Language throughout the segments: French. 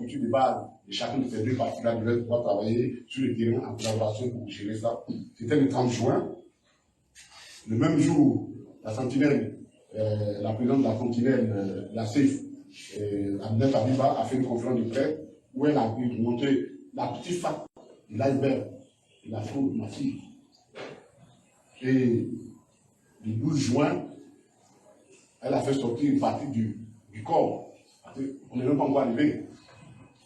structure de base et chacun de ces deux parties-là devait pouvoir travailler sur le terrain en collaboration pour gérer ça. C'était le 30 juin. Le même jour, la sentinelle, la présidente de la sentinelle, la CEF, Aminata Abiba, a fait une conférence de presse où elle a pu montrer la petite face de l'iceberg, la fraude massive. Et le 12 juin, elle a fait sortir une partie du corps. On n'est même pas encore arrivé.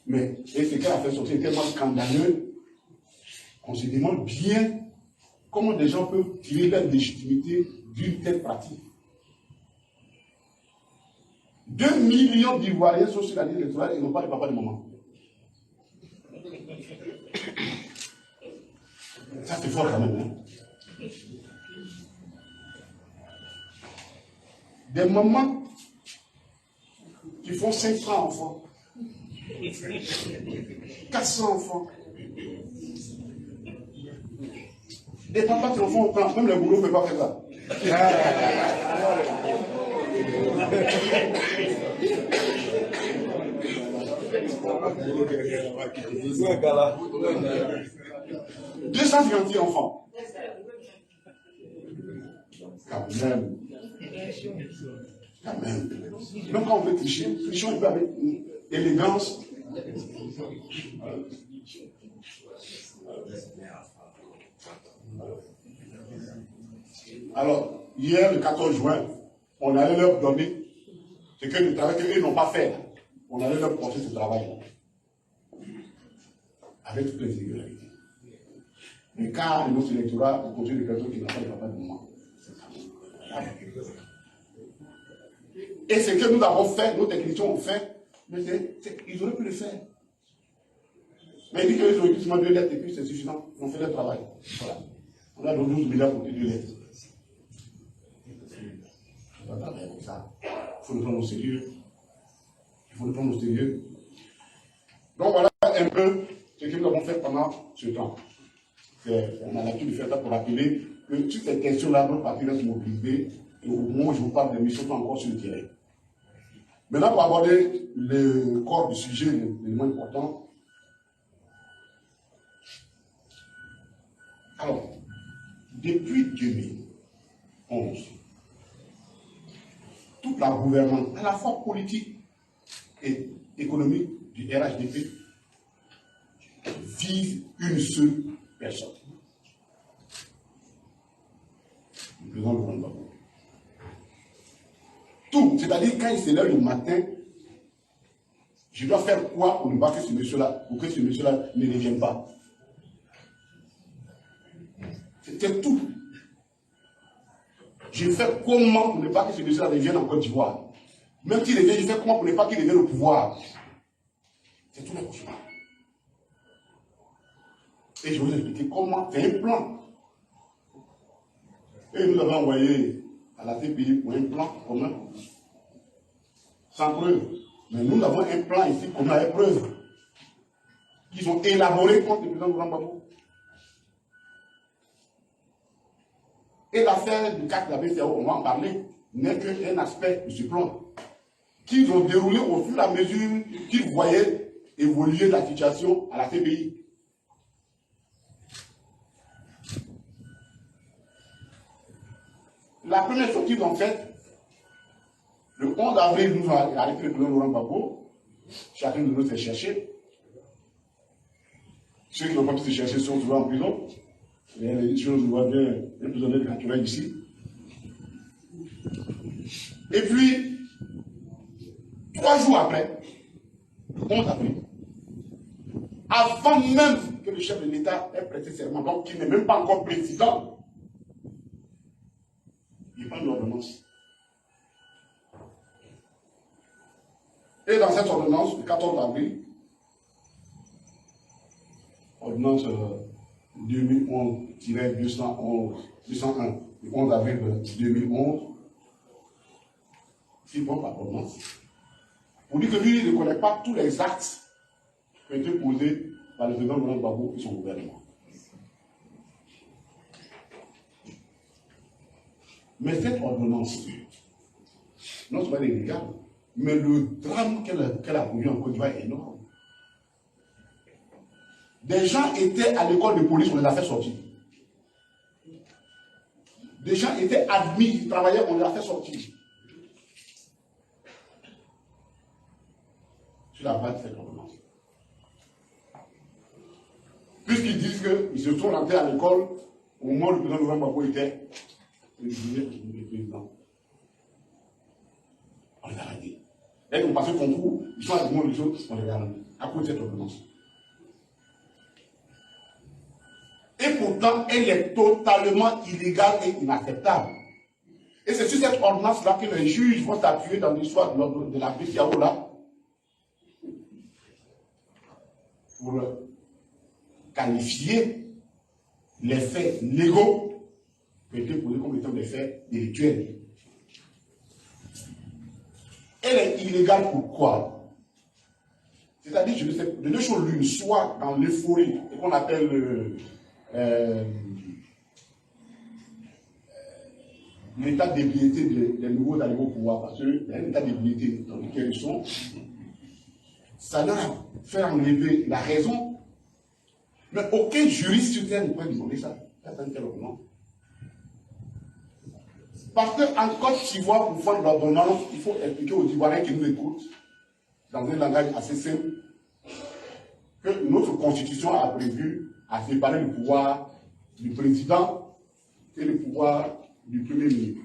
Mais et ce qu'elle a fait sortir est tellement scandaleux qu'on se demande bien comment des gens peuvent tirer leur légitimité d'une telle pratique. 2 millions d'Ivoiriens sont sur la liste électorale et n'ont pas de papa de maman. Ça c'est fort quand même. Hein? Des mamans qui font 500 enfants, 400 enfants. Des papas qui en font autant, même le boulot ne peut pas faire ça. « 250 enfants. » Quand même. Quand même. Même quand on veut tricher, trichons un peu avec élégance. Alors, hier, le 14 juin, on allait leur donner ce que le travail qu'eux n'ont pas fait. On allait leur porter ce travail-là. Avec toutes les irrégularités. Mais car le notre électorat est constitué de personnes qui n'ont pas de papa de maman. Et ce que nous avons fait, nos techniciens ont fait, mais ils auraient pu le faire. Mais ils disent qu'ils ont écrit seulement 2 lettres et puis c'est suffisant. Ils ont fait leur travail. Voilà. On a donné 12 milliards pour 2 lettres. On va travailler comme ça. Il faut le prendre au sérieux. Il faut le prendre au sérieux. Donc voilà un peu ce que nous avons fait pendant ce temps. On a l'habitude de faire ça pour rappeler que toutes ces questions-là, notre parti reste mobilisé et au moment où je vous parle des missions sont encore sur le terrain. Maintenant, pour aborder le corps du sujet, l'élément important. Alors, depuis 2011, toute la gouvernance, à la fois politique et économique du RHDP, vise une seule personne. Le président Laurent Gbagbo. Tout, c'est-à-dire quand il se lève le matin, je dois faire quoi pour ne pas que ce monsieur-là, pour que ce monsieur-là ne revienne pas. C'était tout. Je fais comment pour ne pas que ce monsieur-là revienne en Côte d'Ivoire. Même s'il revient, je fais comment pour ne pas qu'il revienne au pouvoir. C'est tout le cauchemar. Et je vais vous expliquer comment. C'est un plan. Et nous avons envoyé à la TPI pour un plan commun. Sans preuve. Mais nous avons un plan ici qu'on a une preuve. Qu'ils ont élaboré contre le président Laurent Gbagbo. Et l'affaire du CAC de la BCAO, on va en parler, n'est qu'un aspect de ce plan. Qu'ils ont déroulé au fur et à mesure qu'ils voyaient évoluer la situation à la TPI. La première chose qu'ils ont faite, le 11 avril, nous avons arrêté le président Laurent Gbagbo. Chacun de nous s'est cherché. Ceux qui n'ont pas pu se chercher sont souvent en prison. Et les choses, on voit bien les prisonniers naturels ici. Et puis, 3 jours après, le 11 avril, avant même que le chef de l'État ait prêté serment, donc qui n'est même pas encore président, il prend une ordonnance. Et dans cette ordonnance, le 14 avril, ordonnance 2011-201, le 11 avril 2011, il prend par ordonnance. On dit que lui, il ne connaît pas tous les actes qui ont été posés par le président Laurent Gbagbo et son gouvernement. Mais cette ordonnance, non seulement elle est illégale, mais le drame qu'elle a connu en Côte d'Ivoire est énorme. Des gens étaient à l'école de police, on les a fait sortir. Des gens étaient admis, ils travaillaient, on les a fait sortir. Sur la base de cette ordonnance. Puisqu'ils disent qu'ils se sont rentrés à l'école au moment où le président Laurent Gbagbo était le président. On les a arrêtés. Ils ont passé le concours, ils sont arrivés les choses, on les a arrêtés. À cause de cette ordonnance. Et pourtant, elle est totalement illégale et inacceptable. Et c'est sur cette ordonnance-là que les juges vont s'appuyer dans l'histoire de la BCAO là pour qualifier les faits légaux qui ont été posés comme étant des faits délictuels. Elle est illégale pourquoi? C'est-à-dire, je ne sais, de deux choses l'une, soit dans l'euphorie, ce qu'on appelle l'état d'ébriété des nouveaux arrivés au pouvoir, parce qu'il y a un état d'ébriété dans lequel ils sont, ça leur fait enlever la raison, mais aucun juriste sur terre ne peut demander ça. Ça, c'est un tel argument. Parce qu'en Côte d'Ivoire, pour faire l'ordonnance, il faut expliquer aux Ivoiriens qui nous écoutent, dans un langage assez simple, que notre constitution a prévu à séparer le pouvoir du président et le pouvoir du premier ministre.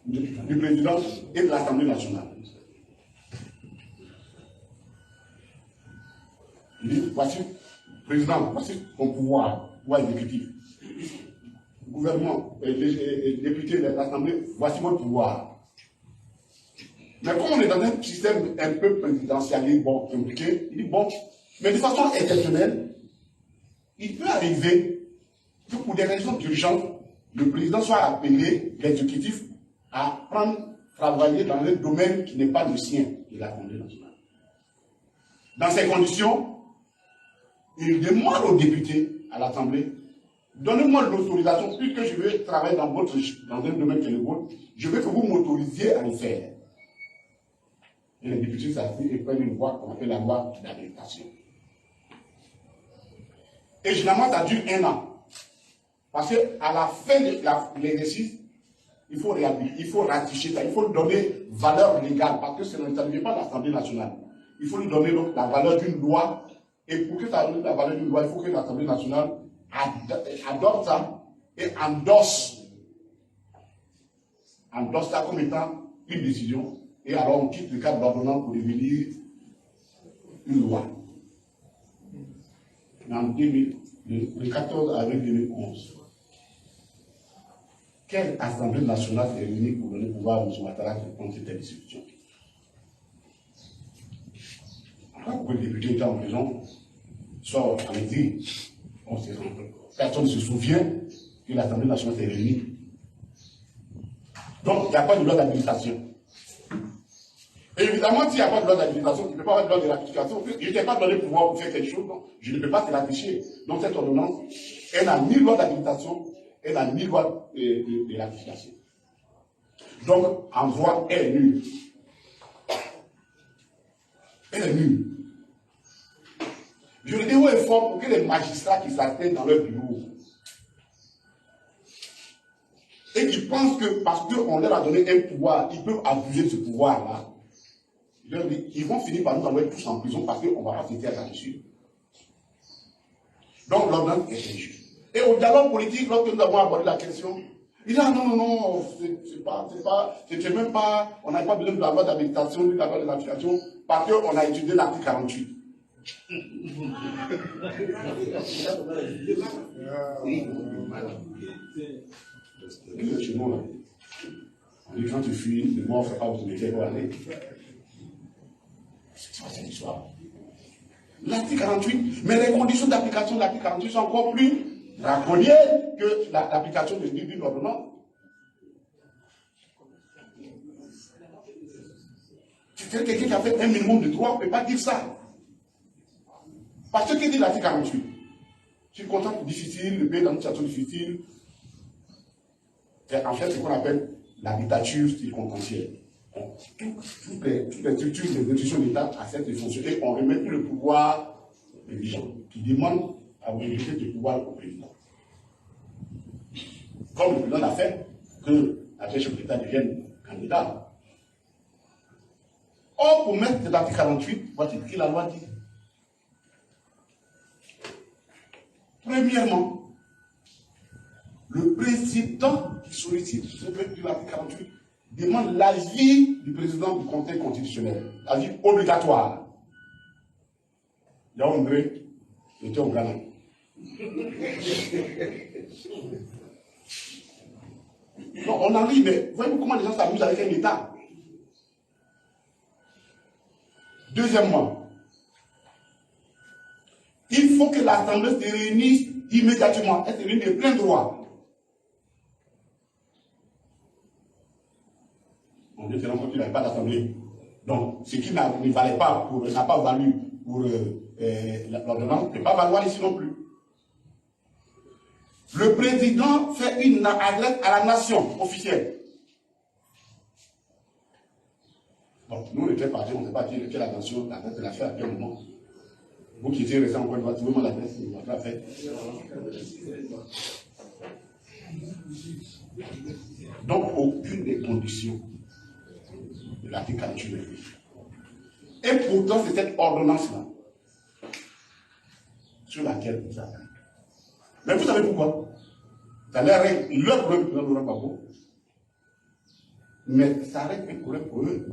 Du président et de l'Assemblée nationale. Il dit, voici, président, voici ton pouvoir exécutif. Gouvernement, député de l'Assemblée, voici votre pouvoir. Mais comme on est dans un système un peu présidentiel, bon, compliqué, il dit, bon, mais de façon exceptionnelle, il peut arriver que pour des raisons d'urgence, le président soit appelé, l'exécutif, à travailler dans un domaine qui n'est pas le sien de l'Assemblée nationale. Dans ces conditions, il demande aux députés à l'Assemblée, donnez-moi l'autorisation, puisque je vais travailler dans un domaine qui est le vôtre, je veux que vous m'autorisiez à le faire. Et les députés s'assient et prennent une loi qu'on appelle la loi d'habilitation. Et généralement, ça dure 1 an. Parce qu'à la fin de l'exercice, il faut ratifier ça, il faut lui donner valeur légale, parce que ça ne vient pas de l'Assemblée nationale. Il faut lui donner donc la valeur d'une loi, et pour que ça donne la valeur d'une loi, il faut que l'Assemblée nationale adopte ça et endosse ça comme étant une décision. Et alors on quitte le cadre d'ordonnance pour devenir une loi. Le 14 avril 2011, quelle Assemblée nationale s'est réunie pour donner pouvoir à M. Ouattara de prendre cette discussion? Pourquoi le député était en prison, sort en exil, personne ne se souvient que l'Assemblée nationale s'est réunie. Donc, il n'y a pas de loi d'habilitation. Et évidemment, s'il n'y a pas de loi d'habilitation, il ne peut pas avoir de loi de ratification. Je n'ai pas donné le pouvoir pour faire quelque chose, donc je ne peux pas te ratifier. Donc, cette ordonnance, elle n'a ni loi d'habilitation, elle n'a ni loi de ratification. Donc, en droit, elle est nulle. Elle est nulle. Je le dis haut et fort pour que les magistrats qui s'atteignent dans leur bureau et qui pensent que parce qu'on leur a donné un pouvoir, ils peuvent abuser de ce pouvoir-là, ils vont finir par nous envoyer tous en prison parce qu'on ne va pas se faire là-dessus. Donc l'ordonnance est injuste. Et au dialogue politique, lorsque nous avons abordé la question, il dit ah non, c'est même pas, on n'a pas besoin de la loi d'habilitation, ni de la loi de ratification, parce qu'on a étudié l'article 48. Chez nous, là. On dit quand tu fuis, le mort ne fait pas autorité pour aller. C'est pas cette histoire. L'article 48, mais les conditions d'application de l'article 48 sont encore plus draconiennes que l'application d'une ordonnance. C'est quelqu'un qui a fait un minimum de droit, ne peut pas dire ça. Parce que dit l'article 48, circonstances difficiles, le pays dans une situation difficile, c'est en fait ce qu'on appelle la dictature circonstancielle. toutes les structures des institutions d'État acceptent de fonctionner, on remet tout le pouvoir des gens qui demandent à vérifier du pouvoir au président. Comme le président l'a fait, que la chef d'État devienne candidat. Or, pour mettre l'article 48, voici ce que la loi dit. Premièrement, le président qui sollicite ce l'article 48 demande l'avis du président du Conseil constitutionnel, l'avis obligatoire. Il y a André, il était au Ghana. Non, on en rit, mais voyez-vous comment les gens s'amusent avec un État. Deuxièmement, il faut que l'Assemblée se réunisse immédiatement. Elle se réunit de plein droit. On dit qu'il n'y avait pas d'Assemblée. Donc, ce qui ne valait pas, n'a pas valu pour l'ordonnance, ne peut pas valoir ici non plus. Le président fait une adresse à la nation officielle. Bon, nous, on était partis, on ne sait pas quelle la nation, l'adresse de l'affaire à quel moment. Vous qui étiez restés encore une fois, trouvez-moi l'adresse de l'affaire. Donc, aucune des conditions de l'article 48. Et pourtant, c'est cette ordonnance-là sur laquelle vous avez. Mais vous savez pourquoi? Ça règle leur problème pour Laurent Gbagbo, mais ça règle un problème pour eux.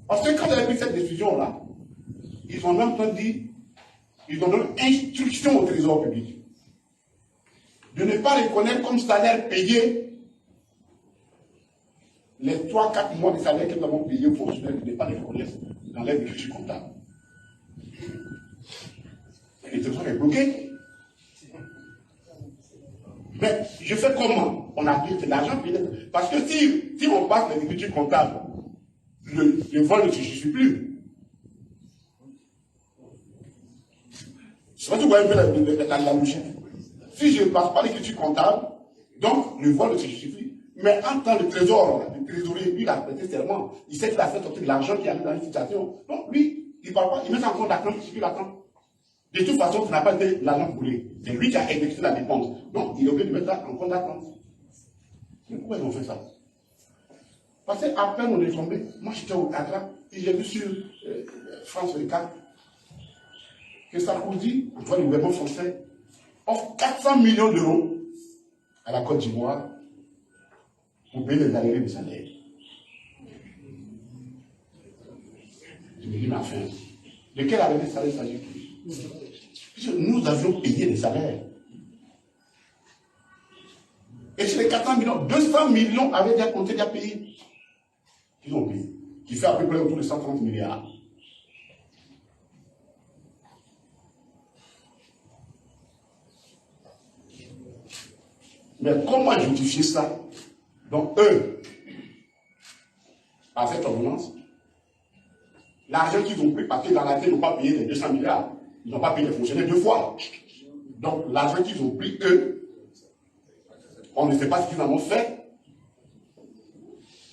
Parce que quand ils avaient pris cette décision-là, ils ont même dit, ils ont donné instruction au trésor public de ne pas reconnaître comme salaire payé les 3-4 mois de salaire que nous avons payé aux fonctionnaires, de ne pas les reconnaître dans l'aide de fichiers comptables. Et le trésor est bloqué. Mais je fais comment? On a dit que l'argent payé. Parce que si on passe les écritures comptables, le vol ne se justifie plus. Je sais pas si vous voyez un peu la logique. Si je ne passe pas l'écriture comptable, donc le vol ne se justifie. Mais en tant que le trésorier, lui, il a prêté serment. Il sait qu'il a fait sortir de l'argent qui arrive dans une situation. Donc lui, il ne parle pas, il met ça en compte d'attente, il attend. De toute façon, ce n'a pas été l'argent volé. C'est lui qui a exécuté la dépense. Donc, il est obligé de mettre ça en compte d'attente. Mais pourquoi ils ont fait ça? Parce qu'à peine on est tombé, moi j'étais au Accra, et j'ai vu sur France 24 que Sarkozy, en tout cas le gouvernement français, offre 400 millions d'euros à la Côte d'Ivoire pour payer les arriérés de salaire. Je me dis, mais enfin, de quel arriéré de salaire s'agit-il? Puisque nous avions payé les salaires. Et sur les 400 millions, 200 millions avaient déjà compté, déjà payé. Qu'ils ont payé. Qui fait à peu près autour de 130 milliards. Mais comment justifier ça? Donc eux, par cette ordonnance, l'argent qu'ils ont pris, parce que dans la tête, ils n'ont pas payé les 200 milliards. Ils n'ont pas payé les fonctionnaires 2 fois. Donc l'argent qu'ils ont pris, eux, on ne sait pas ce qu'ils en ont fait.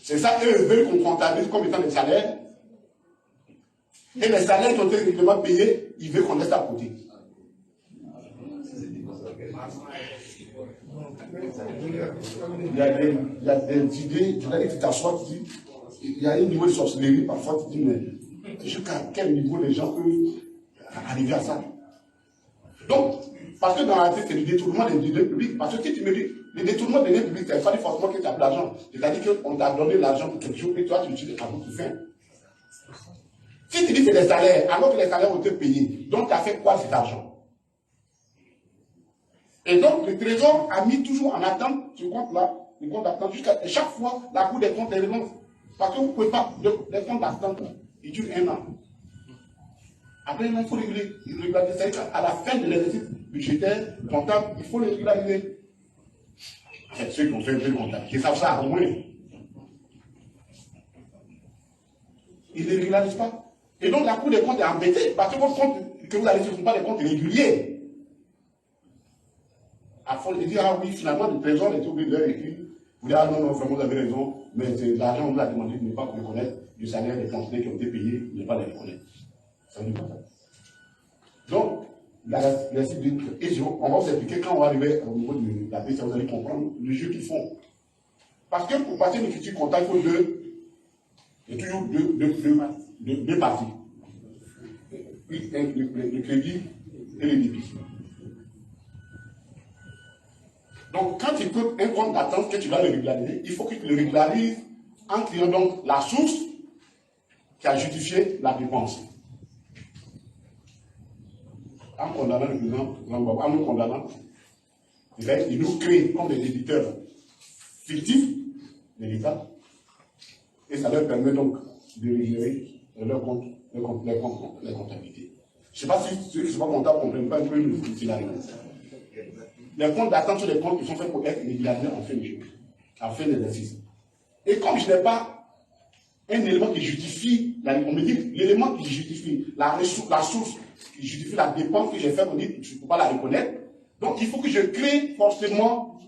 C'est ça, eux veulent qu'on comptabilise comme étant des salaires. Et les salaires qui ont été régulièrement payés, ils veulent qu'on laisse à côté. Il y a des idées, tu l'as dit, tu t'assois, tu dis, il y a un niveau de sorcellerie, parfois tu dis, mais jusqu'à quel niveau les gens peuvent arriver à ça? Donc, parce que dans la tête, c'est le détournement des deniers publics. Parce que si tu me dis, le détournement des deniers publics, il fallait forcément que tu aies de l'argent. C'est-à-dire qu'on t'a donné l'argent pour quelque chose et toi, tu l'utilises à beaucoup de fins. Si tu dis que c'est des salaires, alors que les salaires ont été payés, donc tu as fait quoi cet argent? Et donc, le Trésor a mis toujours en attente ce compte-là, le compte d'attente, jusqu'à chaque fois, la Cour des comptes les relance. Parce que vous ne pouvez pas, les comptes d'attente, ils durent 1 an. Après, il faut régulariser. C'est-à-dire qu'à la fin de l'exercice budgétaire, comptable, il faut les régulariser. C'est ceux qui ont fait un peu de comptable, qui savent ça au moins. Ils ne les régularisent pas. Et donc, la Cour des comptes est embêtée, parce que vos comptes que vous allez, ce ne sont pas des comptes réguliers. À force de dire, ah oui, finalement, le Trésor était obligé de leur écrire. Vous dites, ah non, non, vraiment, vous avez raison, Mais l'argent, on nous a demandé de ne pas reconnaître le salaire des fonctionnaires qui ont été payés, de ne pas les reconnaître. Ça veut dire quoi? Donc, on va vous expliquer quand on va arriver au niveau de la PCA, vous allez comprendre le jeu qu'ils font. Parce que pour passer une écriture comptable, il faut il y a toujours deux parties. Le crédit et le débit. Donc, quand tu peux un compte d'attente que tu vas le régulariser, il faut que tu le régularises en créant donc la source qui a justifié la dépense. En condamnant le président, en nous condamnant, il nous crée comme des débiteurs fictifs de l'État, et ça leur permet donc de régler leur compte, les comptabilités. Je ne sais pas si ceux qui ne sont pas comptables ne comprennent pas un peu le scénario. Les comptes d'attente sont des comptes qui sont faits pour être régularisés en fin de journée, en fin d'exercice. Et comme je n'ai pas un élément qui justifie, on me dit l'élément qui justifie la source, qui justifie la dépense que j'ai faite, on dit je ne peux pas la reconnaître. Donc il faut que je crée forcément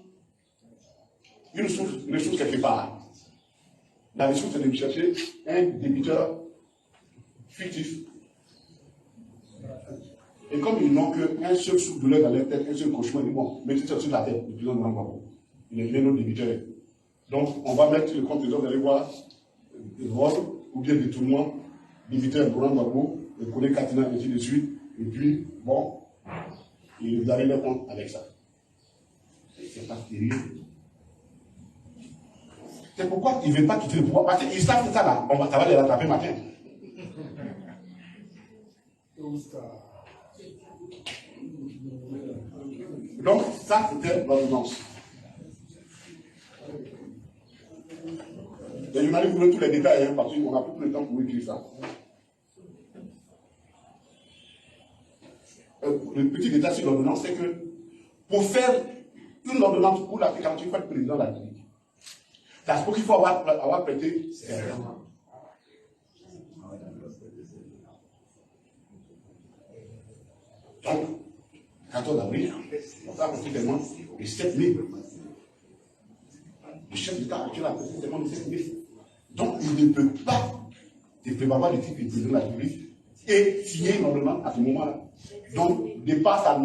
une ressource quelque part. La ressource, c'est de me chercher un débiteur fictif. Et comme ils n'ont qu'un seul souffle-douleur dans leur tête, un seul cauchemar, ils disent bon, mettez ça sur la tête, le président de l'Angbabo. Il est notre débiteur. Donc, on va mettre le compte des hommes, vous allez voir, vol ou bien détournement, débiteur de l'Angbabo, le collègue Katina, ainsi de suite. Et puis, bon, vous avez le compte avec ça. C'est pas terrible. C'est pourquoi ils ne veulent pas quitter le pouvoir. Parce qu'ils savent que ça, là, ça va les rattraper matin. Donc, ça, c'était l'ordonnance. Les journalistes voulaient tous les détails, hein, parce qu'on n'a plus le temps pour écrire ça. Le petit détail sur l'ordonnance, c'est que pour faire une ordonnance pour l'application, il faut être président de la République. C'est pour qu'il faut avoir prêté serment. Donc, 14 avril, on va prêter tellement de 7 000. Le chef d'État actuel a prêté tellement de 7 000. Donc, il ne peut pas se prévaloir du titre de président de la République et signer une ordonnance à ce moment-là. Donc, dépasse à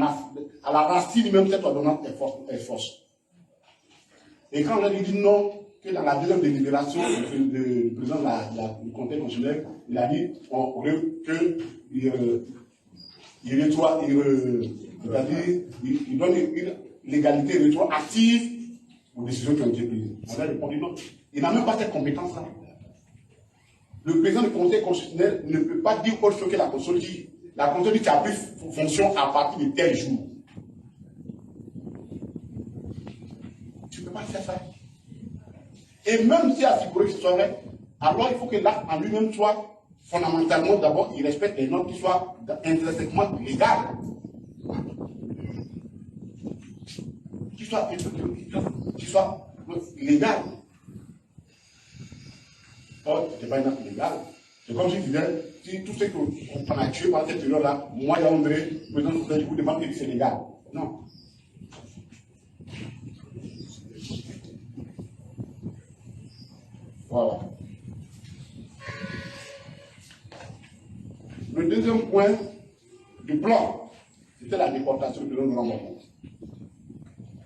la racine même cette ordonnance est fausse. Et quand on a dit non, que dans la deuxième délibération, le président du Conseil constitutionnel, il a dit il donne une légalité rétroactive aux décisions qui ont été prises. On a répondu non. Il n'a même pas cette compétence-là. Le président du Conseil constitutionnel ne peut pas dire autre chose que la Constitution dit. La Constitution dit qu'il a pris fonction à partir de tel jour. Tu ne peux pas faire ça. Et même si à figurer que ce soit vrai, alors il faut que l'acte en lui-même soit fondamentalement, d'abord, il respecte les normes qui soient intrinsèquement légales. Qui soient légales. Or, ce n'est pas un acte légal. C'est comme si je disais, si tout ce qu'on a tué pendant cette période-là, moi et André, je vous demande que c'est légal. Non. Voilà. Le deuxième point du plan, c'était la déportation de l'Angbabo.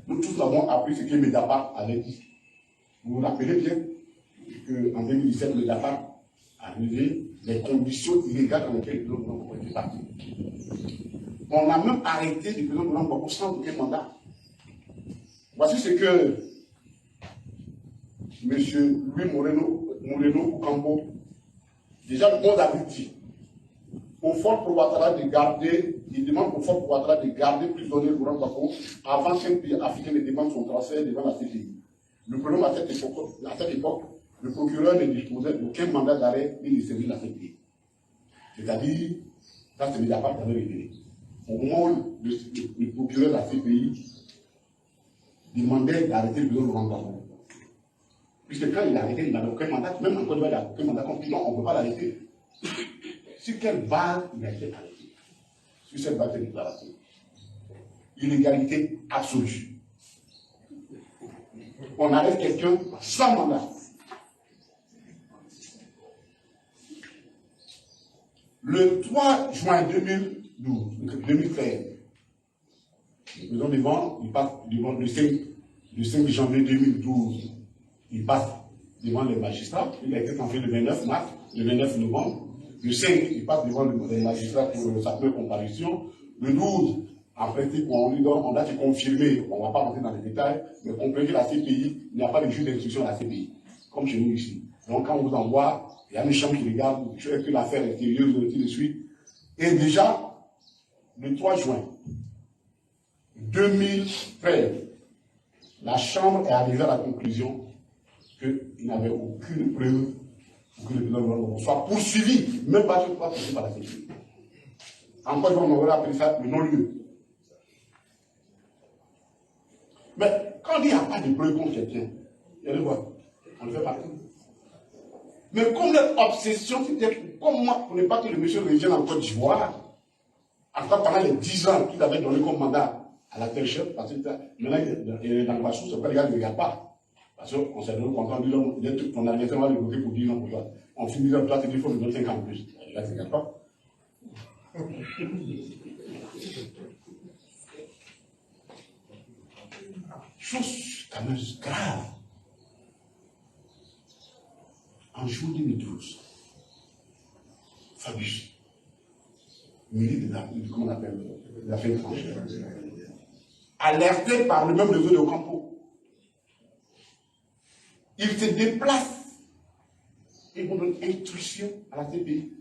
Nous tous avons appris ce que Mediapart avait dit. Vous vous rappelez bien qu'en 2017, Mediapart a levé les conditions illégales dans lesquelles l'Angbabo était parti. On a même arrêté le président de l'Angbabo sans aucun mandat. Voici ce que M. Louis Moreno Ocampo, déjà le 11 avril dit, au fort Probatara de garder, il demande au fort Probatara de garder prisonnier Laurent Gbagbo avant qu'un pays africain ne demande son transfert devant la CPI. Le problème à cette époque, le procureur ne disposait d'aucun mandat d'arrêt ni de servir la CPI. C'est-à-dire, ça c'est Mediapart qui avait révélé. Au moment où le procureur de la CPI demandait d'arrêter le président Laurent Gbagbo, puisque quand il a arrêté, il n'avait aucun mandat, même en Côte d'Ivoire, il n'a aucun mandat, comme non, on ne peut pas l'arrêter. Sur quelle base il a été arrêté? Sur cette base de déclaration. Illégalité absolue. On arrête quelqu'un sans mandat. Le 3 juin 2013, le président devant, il passe devant le 5 janvier 2012, il passe devant les magistrats. Il a été confié le 29 mars, le 29 novembre. Le 5, il passe devant les magistrats pour sa première comparution. Le 12, en principe, on lui donne, on a confirmé, on ne va pas rentrer dans les détails, mais comprenez que la CPI, il n'y a pas de juge d'instruction à la CPI, comme chez nous ici. Donc quand on vous envoie, il y a une chambre qui regarde, est-ce que l'affaire est sérieuse, et ainsi de suite. Et déjà, le 3 juin 2013, la chambre est arrivée à la conclusion qu'il n'avait aucune preuve pour que le président Laurent soit poursuivi, même pas poursuivi par la CPI. Encore une fois, on aurait appelé ça le non-lieu. Mais quand il n'y a pas de preuve contre quelqu'un, il y a le voir, on le fait partout. Mais comme leur obsession, c'était comme moi, pour ne pas que le monsieur revienne en Côte d'Ivoire, encore pendant les 10 ans qu'il avait donné comme mandat à la telle chef, parce que maintenant, dans le Bachou, c'est pas les gars qui ne regardent pas. Parce qu'on s'est donné compte, on dit, ton adversaire va le bloquer pour 10 ans pour toi. On finit là, toi, il faut lui donner 5 ans de plus. Les gars ne regardent pas. Chose quand même grave. En juin 2012, Fabius, ministre de comment on appelle, de l'affaire étrangère, alerté par le même réseau de Ocampo, il se déplace et on donne instruction à la CPI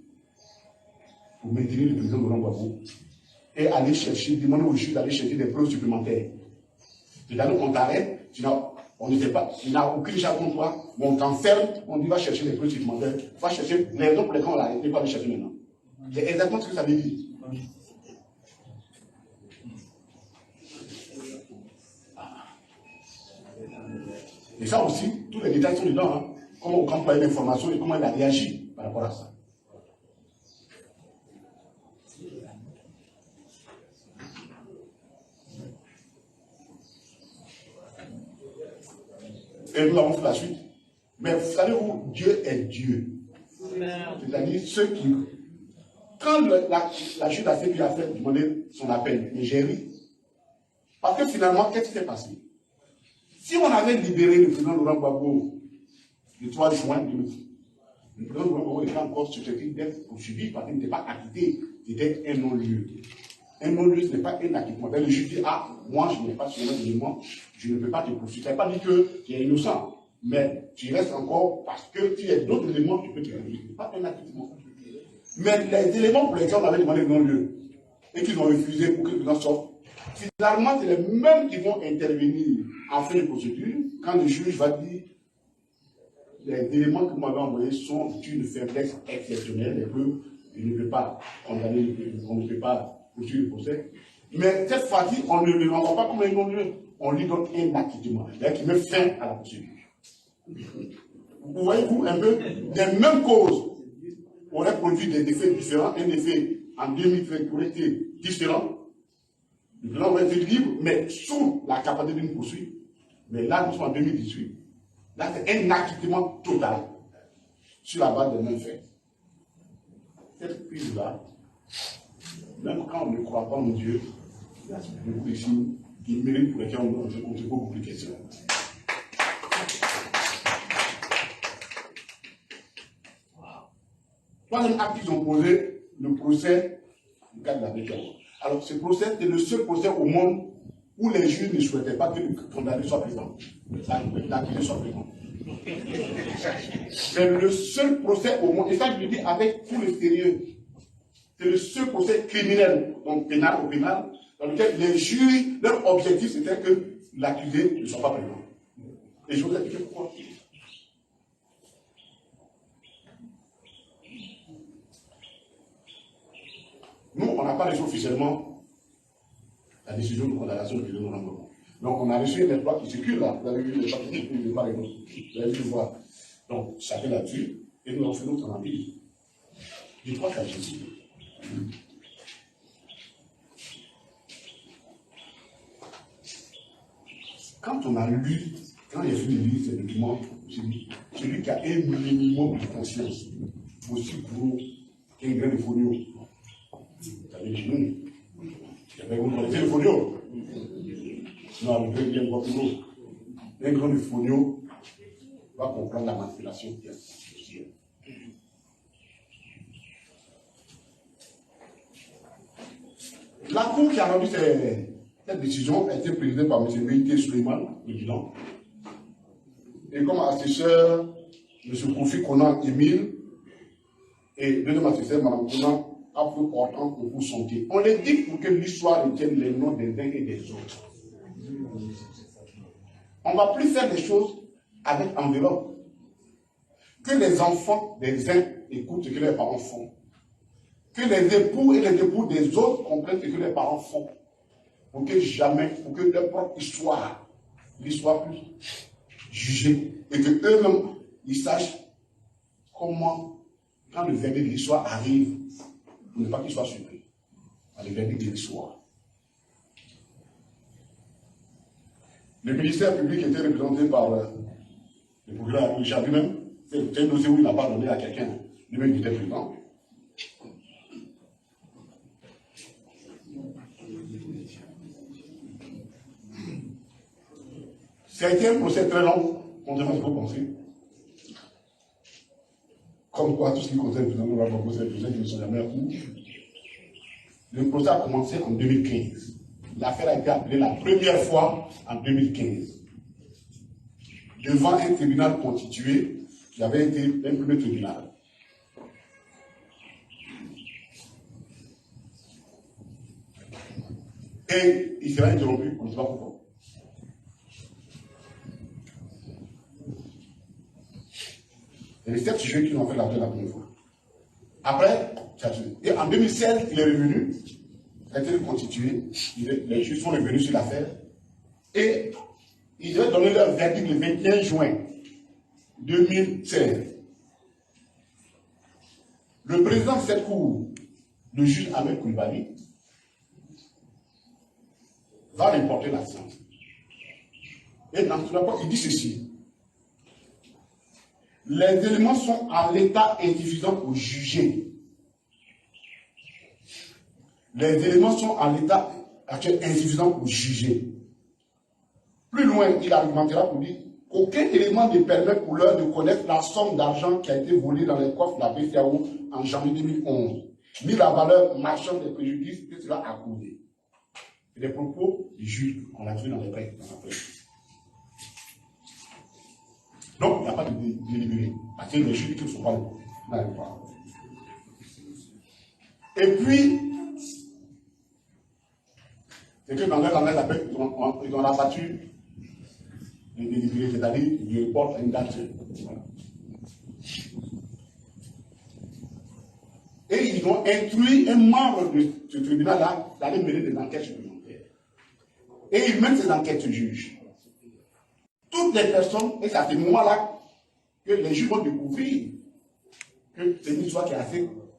pour maintenir le président Laurent Gbagbo et aller chercher, demander au juge d'aller chercher des preuves supplémentaires. C'est-à-dire qu'on t'arrête, on ne sait pas, il n'a aucune charge contre toi, mais on t'enferme, on dit va chercher les preuves supplémentaires, va chercher les raisons pour lesquelles on l'a arrêté, pas les chercher maintenant. C'est exactement ce que ça veut dire. Et ça aussi, tous les détails sont dedans, hein. Comment on emploie l'information et comment il a réagi par rapport à ça. Et nous avons fait la suite. Mais vous savez-vous, Dieu est Dieu. C'est-à-dire ceux qui... Quand la juge a fait, puis a fait demander son appel, mais j'ai ri. Parce que finalement, qu'est-ce qui s'est passé? Si on avait libéré le président Laurent Gbagbo le 3 juin 2010, le président Laurent Gbagbo était encore susceptible d'être poursuivi parce qu'il n'était pas acquitté. C'était un non-lieu. Un non-lieu, ce n'est pas un acquittement. Le juge dit, ah, moi, je n'ai pas sur l'élément, je ne peux pas te poursuivre. Ça ne veut pas dire que tu es innocent, mais tu restes encore parce que tu as d'autres éléments que tu peux te poursuivre. Ce n'est pas un acquittement. Mais les éléments pour lesquels on avait demandé le non-lieu et qu'ils ont refusé pour que le président sorte, finalement, c'est les mêmes qui vont intervenir en fin de procédure quand le juge va dire les éléments que vous m'avez envoyés sont d'une faiblesse exceptionnelle et que je ne peux pas condamner, on ne peut pas poursuivre le procès. Mais cette fois-ci, on ne l'envoie pas comme un non-lieu, on lui donne un acquittement, c'est-à-dire qui met fin à la procédure. Vous voyez-vous un peu, les mêmes causes auraient produit des effets différents, un effet en 2013 qui aurait été différent. Le président aurait été libre, mais sous la capacité d'une poursuite. Mais là, nous sommes en 2018. Là, c'est un acquittement total sur la base des mêmes faits. Cette prise-là, même quand on ne croit pas en Dieu, il y a beaucoup de signes qui méritent pour lesquels on se pose beaucoup de questions. Troisième acte qu'ils ont posé, le procès du cas de la Bécane. Alors, ce procès, c'est le seul procès au monde où les juges ne souhaitaient pas que le condamné soit présent. L'accusé soit présent. C'est le seul procès au monde, et ça je le dis avec tout le sérieux. C'est le seul procès criminel, donc pénal ou pénal, dans lequel les juges, leur objectif c'était que l'accusé ne soit pas présent. Et je vous explique pourquoi. Nous, on n'a pas reçu officiellement la décision de condamnation du président Laurent Gbagbo. Donc, on a reçu une lettre qui circule là. Vous avez vu les papiers, vous avez vu le voir. Donc, ça fait là-dessus, et nous avons fait notre analyse. Je crois qu'il y a Jésus. Quand on a lu, quand il a fini de lire ces documents, j'ai dit, celui qui a un minimum de conscience, aussi gros qui est un grain de fonio. Vous savez, chez nous, vous connaissez le fonio? Non, le grain vient beaucoup d'eau. Un grain de fonio va comprendre la manipulation qui est associée. La Cour qui a rendu cette décision a été présidée par M. Meïté Suleiman, le bilan. Et comme assesseur, M. Kofi Konan Émile et deuxième assesseur, Mme Konan, a peu portant pour vous santé. On les dit pour que l'histoire retienne les noms des uns et des autres. On ne va plus faire des choses avec enveloppe. Que les enfants des uns écoutent ce que les parents font. Que les époux et les époux des autres comprennent ce que les parents font. Pour que jamais, pour que leur propre histoire, l'histoire puisse juger. Et que eux-mêmes, ils sachent comment, quand le verdict de l'histoire arrive, pour ne pas qu'ils soient surpris. Le verdict de l'histoire. Le ministère public était représenté par le procureur Richard lui-même. C'est un dossier où il n'a pas donné à quelqu'un. Lui-même était président. C'était un procès très long, contrairement à ce que vous pensez. Comme quoi, tout ce qui concerne le président de la Banque, c'est le procès qui ne sont jamais à court. Le procès a commencé en 2015. L'affaire a été appelée la première fois en 2015. Devant un tribunal constitué qui avait été un premier tribunal. Et il sera interrompu, on ne sait pas pourquoi. Et les 7 sujets qui ont fait l'appel la première fois. Après, et en 2016, il est revenu, il a été constitué, les juges sont revenus sur l'affaire, et ils ont donné leur verdict le 21 juin 2016. Le président de cette cour, le juge Ahmed Koulibaly, va reporter la séance. Et dans ce rapport, il dit ceci. Les éléments sont en l'état insuffisant pour juger. Les éléments sont en l'état actuel insuffisant pour juger. Plus loin, il argumentera pour dire qu'aucun élément ne permet pour l'heure de connaître la somme d'argent qui a été volée dans les coffres de la BCAO en janvier 2011, ni la valeur marchande des préjudices que cela a causé. C'est des propos du juge qu'on a vu dans les prêts, dans la presse. Donc, il n'y a pas de délibéré. Parce que les juges qui ne sont pas là. Et puis, c'est que dans leur langage, ils ont abattu les délibérés, c'est-à-dire ils reportent une date. Voilà. Et ils ont instruit un membre de ce tribunal-là d'aller mener des enquêtes supplémentaires. Et ils mènent ces enquêtes au juge. Toutes les personnes, et c'est à ce moment-là que les juges vont découvrir que c'est une histoire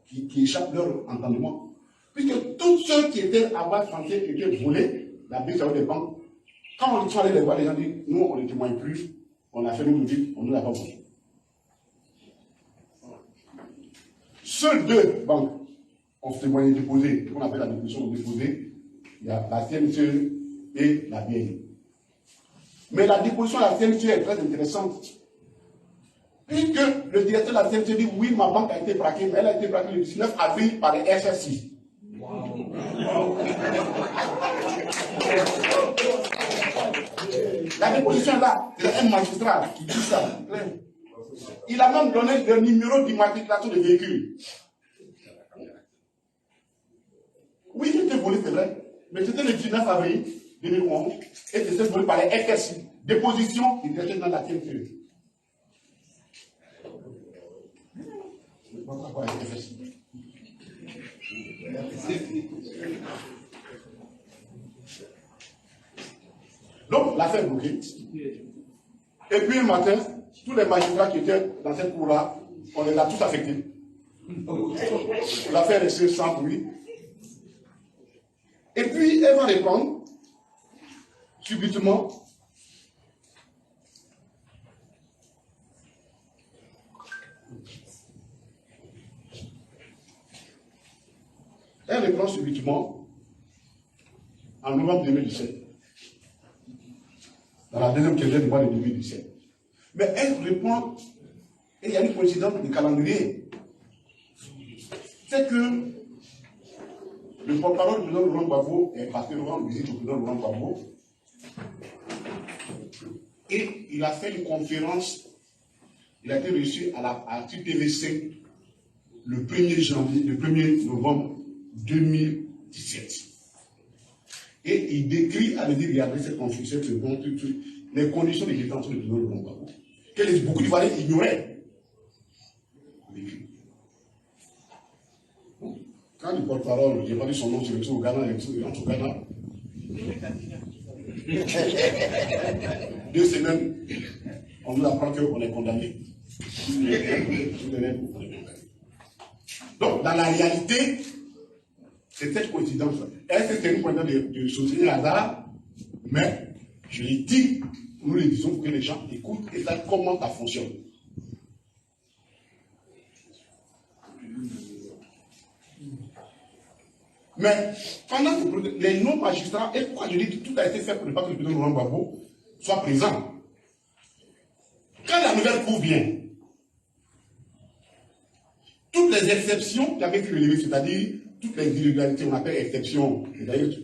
qui échappe leur entendement. Puisque tous ceux qui étaient avant français étaient volés, la BCAO des banques, quand on est allé les voir, les gens disent, nous on ne témoigne plus, on a fait nous dire, on ne l'a pas volé. Seules 2 banques ont témoigné déposé, qu'on appelle la déposition déposée, il y a la CNCE et la BNI. Mais la déposition de la CNCE est très intéressante. Puisque le directeur de la CNCE dit oui, ma banque a été braquée, mais elle a été braquée le 19 avril par les SSI. Wow. La déposition là, c'est un magistrat qui dit ça. Il a même donné le numéro d'immatriculation de véhicule. Oui, c'était volé, c'est vrai. Mais c'était le 19 avril 2011 et c'était volé par les FSI. Déposition du directeur dans la CNCE. Donc, l'affaire est bloquée. Et puis, un matin, tous les magistrats qui étaient dans cette cour-là, on les a tous affectés. L'affaire est restée sans bruit. Et puis, elle va répondre, subitement, elle les prend subitement en novembre 2017. Dans la deuxième quinzaine du mois de 2017. Mais elle répond, et il y a une coïncidence du calendrier. C'est que le porte-parole du président Laurent Gbagbo est parti rendre visite au président Laurent Gbagbo. Et il a fait une conférence, il a été reçu à TTV5 le 1er novembre 2017. Et il décrit, à dire, regardez cette conférence, les conditions de détention du président Laurent Gbagbo, que beaucoup d'Ivoiriens ignoraient. Quand le porte-parole, je n'ai pas dit son nom, c'est le au Ghana, il rentre au Ghana. 2 semaines, on nous apprend qu'on est condamné. Donc, dans la réalité, c'est cette coïncidence. Est-ce que c'est une coïncidence de soutenir Lazare? Mais, je l'ai dit, nous le disons pour que les gens écoutent et savent comment ça fonctionne. Mais pendant que les non-magistrats, et pourquoi je dis que tout a été fait pour ne pas que le président Laurent Gbagbo soit présent. Quand la nouvelle cour vient, toutes les exceptions qui avaient été relevées, c'est-à-dire toutes les irrégularités, on appelle exceptions, c'est-à-dire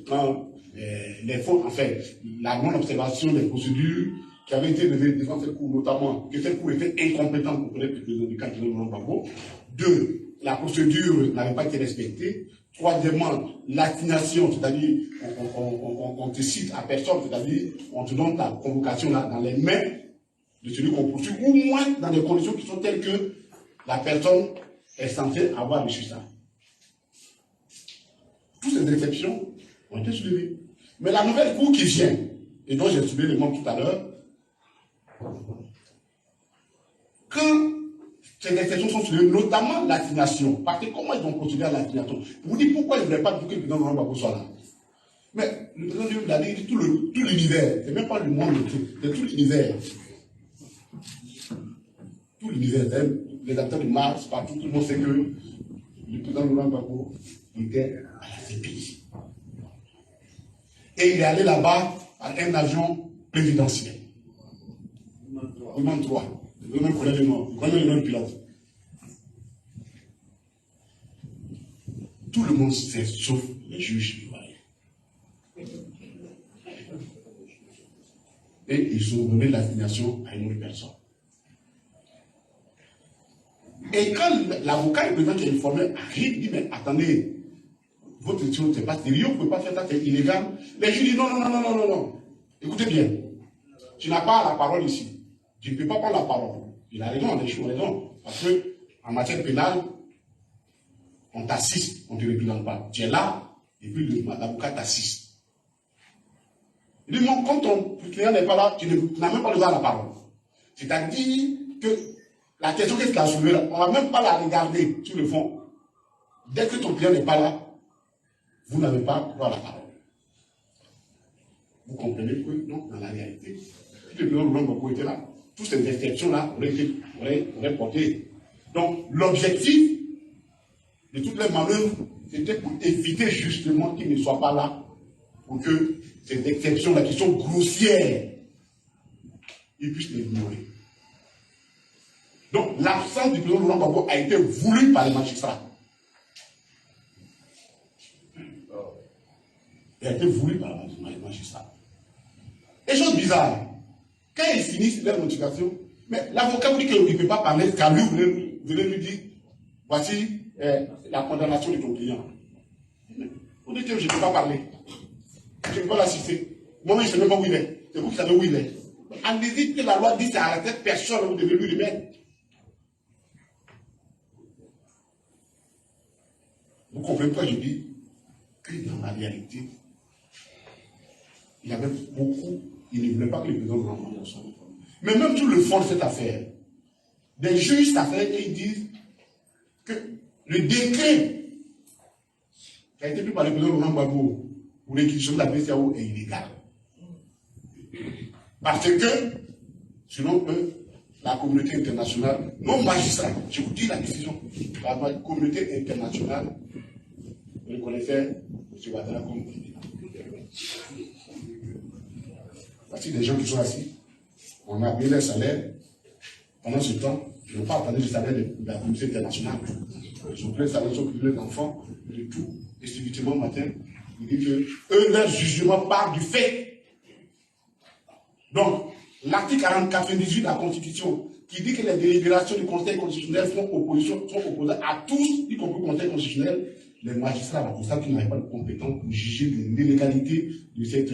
les fautes, en fait, la non-observation des procédures qui avaient été relevées devant cette cour, notamment que cette cour était incompétente pour connaître le président du candidat Laurent Gbagbo. 2, la procédure n'avait pas été respectée. Troisièmement, l'assignation, c'est-à-dire on te cite à personne, c'est-à-dire on te donne ta convocation là, dans les mains de celui qu'on poursuit, ou moins dans des conditions qui sont telles que la personne est censée avoir reçu ça. Toutes ces exceptions ont été soulevées. Mais la nouvelle cour qui vient, et dont j'ai soulevé les membres tout à l'heure, quand ces exceptions sont soulevées, notamment l'assignation. Parce que comment ils ont procédé à l'assignation? Je vous dis pourquoi ils ne voulaient pas que le président Laurent Gbagbo soit là. Mais le président de la dit tout l'univers, c'est même pas le monde, c'est tout l'univers. Tout l'univers, les acteurs de Mars, partout, tout le monde sait que le président Laurent Gbagbo était à la CPI. Et il est allé là-bas par un avion présidentiel. Human 3. Je ne connais le nom. Je connais le nom du pilote. Tout le monde sait, sauf les juges ivoiriens. Et ils ont donné l'assignation à une autre personne. Et quand l'avocat, le président qui est informé, arrive, il dit, mais attendez, votre étude, ce n'est pas sérieux, vous ne pouvez pas faire ça, c'est illégal. Les juges disent, non. Écoutez bien, tu n'as pas la parole ici. Tu ne peux pas prendre la parole. Il a raison, les juges ont raison. Parce qu'en matière pénale, on t'assiste, on ne te représente pas. Tu es là, et puis l'avocat t'assiste. Il dit, non, quand ton client n'est pas là, tu n'as même pas le droit à la parole. C'est-à-dire que la question qu'est-ce qu'il a soulevée là, on ne va même pas la regarder sur le fond. Dès que ton client n'est pas là, vous n'avez pas droit à la parole. Vous comprenez que, donc, dans la réalité, si le président Laurent Gbagbo était là, toutes ces exceptions-là auraient porté. Donc, l'objectif de toutes les manœuvres, c'était pour éviter justement qu'il ne soit pas là, pour que ces exceptions-là, qui sont grossières, ils puissent les ignorer. Donc, l'absence du président Laurent Gbagbo a été voulue par les magistrats. Il a été voulu par les magistrats. Et chose bizarre, quand ils finissent leur notification, mais l'avocat vous dit qu'il ne peut pas parler, car lui, vous venez lui dire, voici la condamnation de ton client. Vous dites que je ne peux pas parler. Je ne peux pas l'assister. Moi, je ne sais même pas où il est. C'est vous qui savez où il est. Allez-y que la loi dit c'est à cette personne, vous devez lui remettre. Vous comprenez pourquoi je dis que dans la réalité, il y avait beaucoup, il ne voulait pas que le président Laurent Gbagbo soit. Mais même sur le fond de cette affaire, des juges s'affairent et ils disent que le décret qui a été pris par le président Laurent Gbagbo pour l'équipe de la BCAO est illégal. Parce que, selon eux, la communauté internationale, nos magistrats, je vous dis la décision, la communauté internationale Je connaissais M. Ouattara comme. Voici des gens qui sont assis. On a payé leur salaire. Pendant ce temps, ils n'ont pas attendu le salaire de la communauté internationale. Ils ont pris le salaire, ils ont pris leurs enfants, de tout. Et subitement, matin, il dit que eux, leur jugement part du fait. Donc, l'article 98 de la Constitution, qui dit que les délibérations du Conseil constitutionnel sont opposées à tous, y compris le Conseil constitutionnel, les magistrats, là, pour ça qu'ils n'avaient pas de compétence pour juger de l'illégalité de cette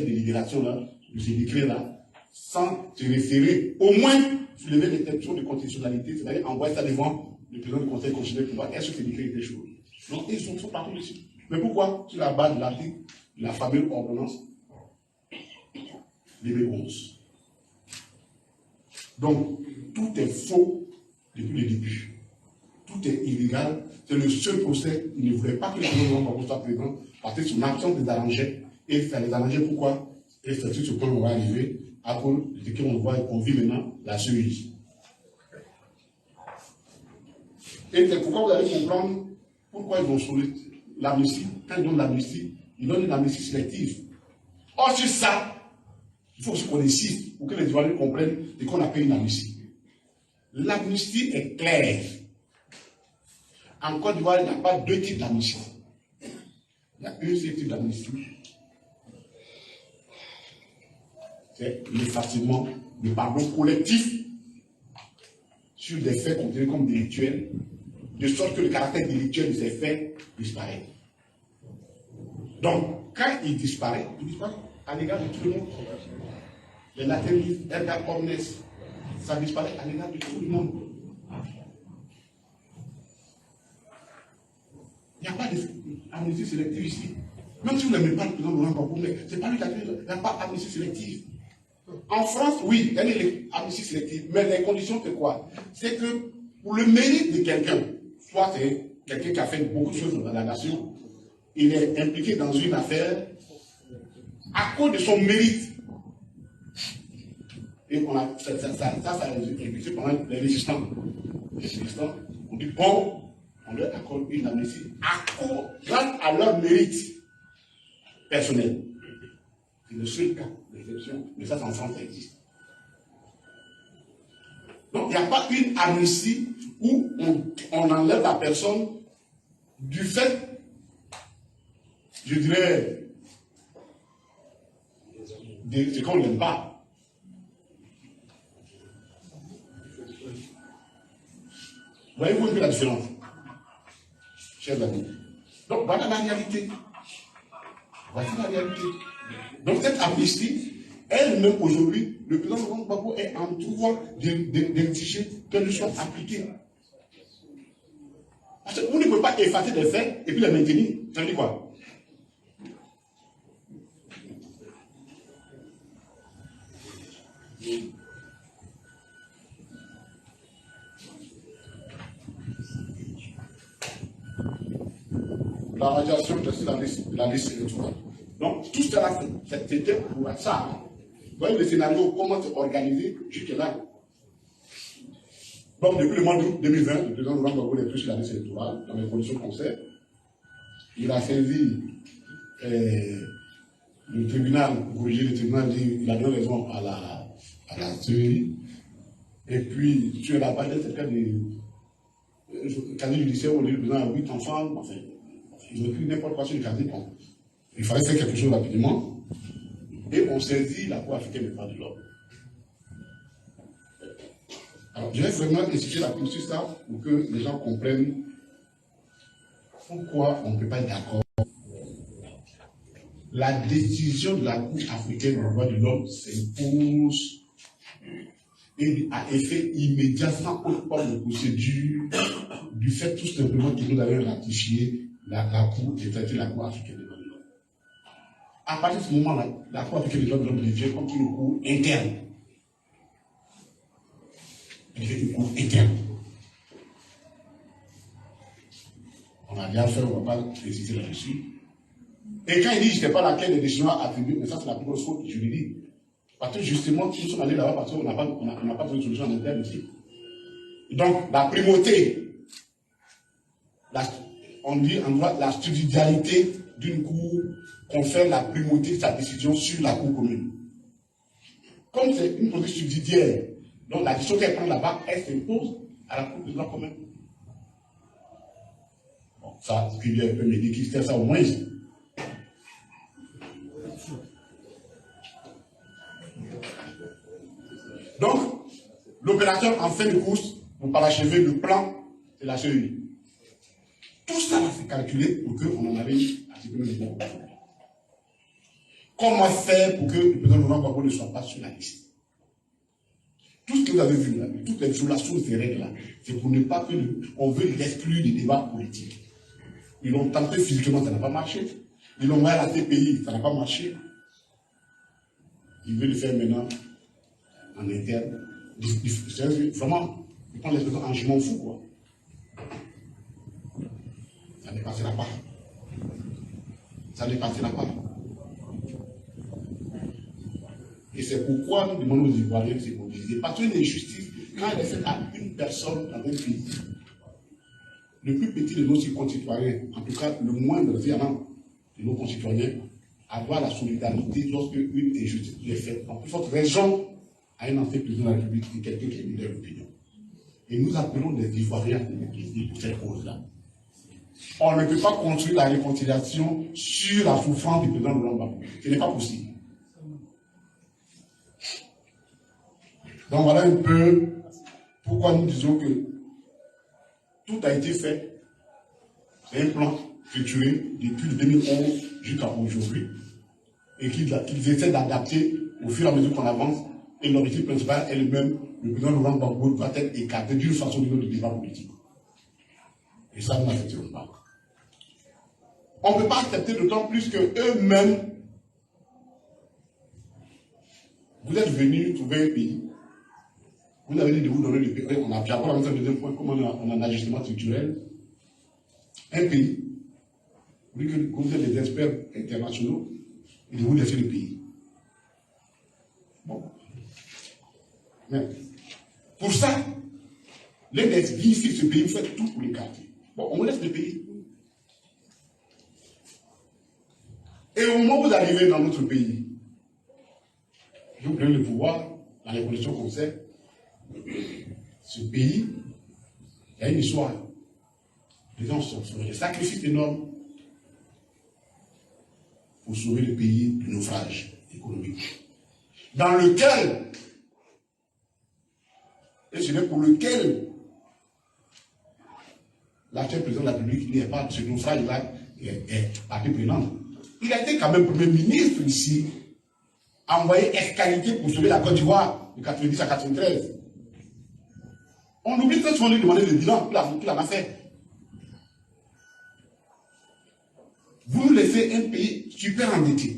délibération-là, de ces décrets-là, sans se référer, au moins, soulever des questions de constitutionnalité, c'est-à-dire envoyer ça devant le président du Conseil constitutionnel pour voir est-ce que ces décrets étaient chauds. Donc, ils sont partout dessus. Mais pourquoi? Sur la base de l'article, de la fameuse ordonnance DB11. Donc, tout est faux depuis le début. Tout est illégal. C'est le seul procès. Il ne voulait pas que le gouvernement soit présent parce que son absence les arrangeait. Et ça les arrangeait pourquoi? Et c'est sur ce point qu'on va arriver à cause de ce qu'on voit et qu'on vit maintenant, la cerise. Et c'est pourquoi vous allez comprendre pourquoi ils vont sauver l'amnistie. Quand ils donnent l'amnistie, ils donnent une amnistie sélective. Or, sur ça, il faut qu'on insiste pour que les Ivoiriens comprennent ce qu'on appelle une amnistie. L'amnistie est claire. En Côte d'Ivoire, il n'y a pas deux types d'amnistie. Il y a un seul type d'amnistie. C'est l'effacement, le pardon collectif sur des faits considérés comme délictuels, de sorte que le caractère délictuel de ces faits disparaît. Donc, quand il disparaît à l'égard de tout le monde. Les latéralistes, erga omnes, ça disparaît à l'égard de tout le monde. Il n'y a pas d'amnistie sélective ici. Même si vous n'aimez pas le président Laurent Gbagbo, mais ce n'est pas lui qui a dit qu'il n'y a pas d'amnistie sélective. En France, oui, il y a l'amnistie sélective, mais les conditions, c'est quoi? C'est que pour le mérite de quelqu'un, soit c'est quelqu'un qui a fait beaucoup de choses dans la nation, il est impliqué dans une affaire à cause de son mérite. Et on a, ça a impliqué pendant les résistants. Les résistants, on dit bon, on leur accorde une amnistie grâce à leur mérite personnel. C'est le seul cas d'exception, mais ça, en France, ça existe. Donc, il n'y a pas une amnistie où on enlève la personne du fait, je dirais, de ce qu'on n'aime pas. Voyez-vous un peu la différence, chers amis? Donc, voilà la réalité. Voici la réalité. Donc, cette amnistie, elle-même aujourd'hui, le président Laurent Gbagbo est en droit d'exiger qu'elle soit appliquée. Parce que vous ne pouvez pas effacer des faits et puis les maintenir. Ça veut dire quoi? La radiation de la liste électorale. Donc, tout cela, c'était pour ça. Vous voyez le scénario, comment c'est organisé jusque-là. Donc, depuis le mois d'août 2020, le président Laurent Gbagbo n'est plus sur la liste électorale, dans les conditions qu'on sait. Il a saisi le tribunal, pour corriger le tribunal, il a donné raison à la CEI. Et puis, sur la base de ce cas de casier judiciaire où le président a 8 enfants, enfin, ils ont pris n'importe quoi sur le casier. Bon. Il fallait faire quelque chose rapidement. Et on saisit la Cour africaine des droits de l'homme. Alors, je vais vraiment insister la sur ça pour que les gens comprennent pourquoi on ne peut pas être d'accord. La décision de la Cour africaine des droits de l'homme s'impose et à effet immédiat, sans autre forme de procédure, du fait tout simplement que nous avons ratifié la Cour et traité la Cour africaine des droits de l'homme. À partir de ce moment-là, la Cour africaine des droits de l'homme devient comme une cour interne. Elle devient une cour interne. On a déjà fait, on ne va pas préciser là-dessus. Et quand il dit, je ne sais pas laquelle des décisions attribuées, mais ça c'est la plus grosse faute juridique. Parce que justement, nous sommes allés là-bas parce qu'on n'a pas trouvé de solution en interne ici. Donc, la primauté, on dit en droit la subsidiarité d'une cour confère la primauté de sa décision sur la cour commune. Comme c'est une procédure subsidiaire, donc la décision qu'elle prend là-bas, elle s'impose à la cour de droit commun. Bon, ça, ce qui vient peut me dire qu'il fait ça au moins. Donc, l'opérateur en fin de course, pour parachever le plan de la CEI. Tout ça, c'est calculé pour qu'on en arrive à ce que nous devons. Comment faire pour que le président Laurent Gbagbo ne soit pas sur la liste? Tout ce que vous avez vu là, toutes les violations de ces règles-là, c'est pour ne pas que on veut l'exclure du débat politique. Ils l'ont tenté physiquement, ça n'a pas marché. Ils l'ont envoyé à la TPI, ça n'a pas marché. Ils veulent le faire maintenant en interne. Vraiment, ils prennent l'expression en je m'en fous, quoi. Ça ne passera pas. Ça ne passera pas. Et c'est pourquoi nous demandons aux Ivoiriens de se mobiliser. Parce qu'une injustice, quand elle est faite à une personne dans un pays, le plus petit de nos concitoyens, en tout cas le moindre violent de nos concitoyens, avoir la solidarité lorsque une injustice est faite. En plus forte raison à un ancien président de la République et quelqu'un qui est leader d'opinion. Et nous appelons les Ivoiriens à se mobiliser pour cette cause-là. On ne peut pas construire la réconciliation sur la souffrance du président Laurent Gbagbo. Ce n'est pas possible. Donc voilà un peu pourquoi nous disons que tout a été fait. C'est un plan structuré depuis 2011 jusqu'à aujourd'hui et qu'ils essaient d'adapter au fur et à mesure qu'on avance. Et l'objectif principal est le même. Le président Laurent Gbagbo doit être écarté d'une façon ou d'une autre du débat politique. Et ça, nous n'accepterons pas. On ne peut pas accepter d'autant plus qu'eux-mêmes, vous êtes venus trouver un pays. Vous avez dit de vous donner le pays. On a déjà parlé un deuxième point, comment on a un ajustement structurel. Un pays, vous dites que vous êtes des experts internationaux, et de vous laisser le pays. Bon. Mais, pour ça, les ici, ce pays, vous faites tout pour les quartiers. Bon, on vous laisse le pays. Et au moment où vous arrivez dans notre pays, vous prenez le pouvoir, dans les conditions qu'on sait, ce pays, il y a une histoire. Les gens sont sur des sacrifices énormes pour sauver le pays du naufrage économique. Dans lequel, et ce n'est pour lequel l'actuel président de la République n'est pas ce naufrage-là est partie prenante. Il a été quand même Premier ministre ici, envoyé escalité pour sauver la Côte d'Ivoire de 90 à 93. On oublie très souvent de lui demander le bilan qu'il en a fait. Vous nous laissez un pays super endetté.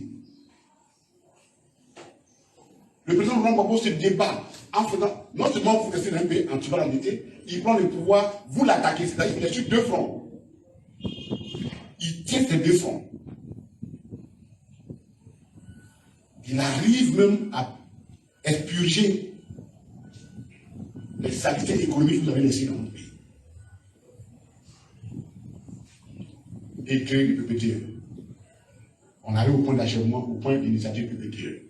Le président Laurent Gbagbo se débat en faisant, non seulement vous laissez un pays en super endetté, il prend le pouvoir, vous l'attaquez, c'est-à-dire qu'il est sur deux fronts. Il tient ces deux fronts. Il arrive même à expurger les saletés économiques que vous avez laissées dans notre pays. Et créer le PPTE. On arrive au point d'achèvement, au point d'initiative PPTE.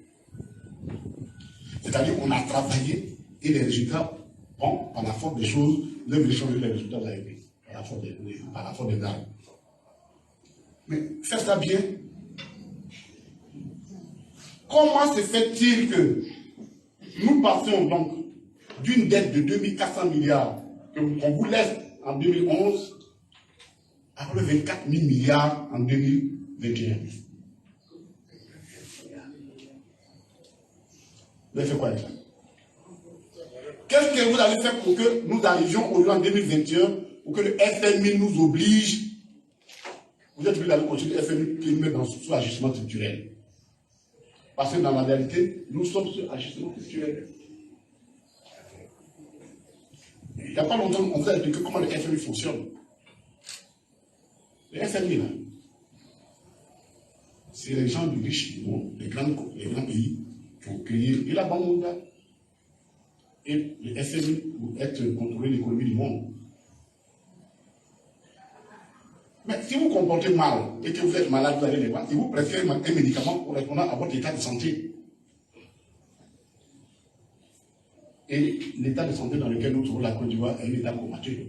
C'est-à-dire qu'on a travaillé et les résultats, bon, par la force des choses, vous avez changer les résultats de l'AFP, par la force des armes. Mais faire ça bien. Comment se fait-il que nous passons donc d'une dette de 2400 milliards qu'on vous laisse en 2011 à 24 000 milliards en 2021? Vous avez fait quoi avec ça? Qu'est-ce que vous avez fait pour que nous arrivions aujourd'hui en 2021, pour que le FMI nous oblige? Vous êtes obligé d'aller continuer le FMI qui nous met sous ajustement structurel. Parce que dans la réalité, nous sommes sur ajustement structurel. Il n'y a pas longtemps, on vous a expliqué comment le FMI fonctionne. Le FMI, là, c'est les gens du riche du monde, les grands pays, qui ont créé et la Banque mondiale. Et le FMI pour être contrôler l'économie du monde. Mais si vous vous comportez mal et que vous êtes malade, vous allez les voir, ils vous prescrivent un médicament correspondant à votre état de santé. Et l'état de santé dans lequel nous trouvons la Côte d'Ivoire est un état comateux.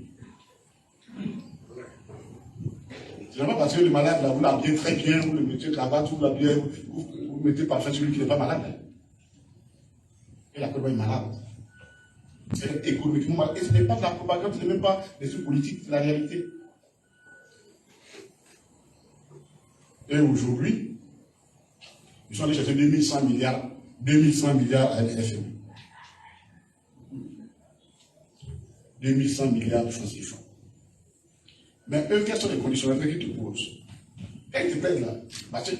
C'est pas parce que le malade, là, vous l'habillez très bien, vous le mettez cravate, vous l'habillez, vous mettez parfait celui qui n'est pas malade. Et la Côte d'Ivoire est malade. C'est économiquement malade. Et ce n'est pas de la propagande, ce n'est même pas des trucs politiques, c'est la réalité. Et aujourd'hui, ils sont allés chercher 2100 milliards à l'FMI. 2100 milliards de francs CFA. Mais eux, quelles sont les conditions qu'ils te posent? Quand ils te pèsent là, parce que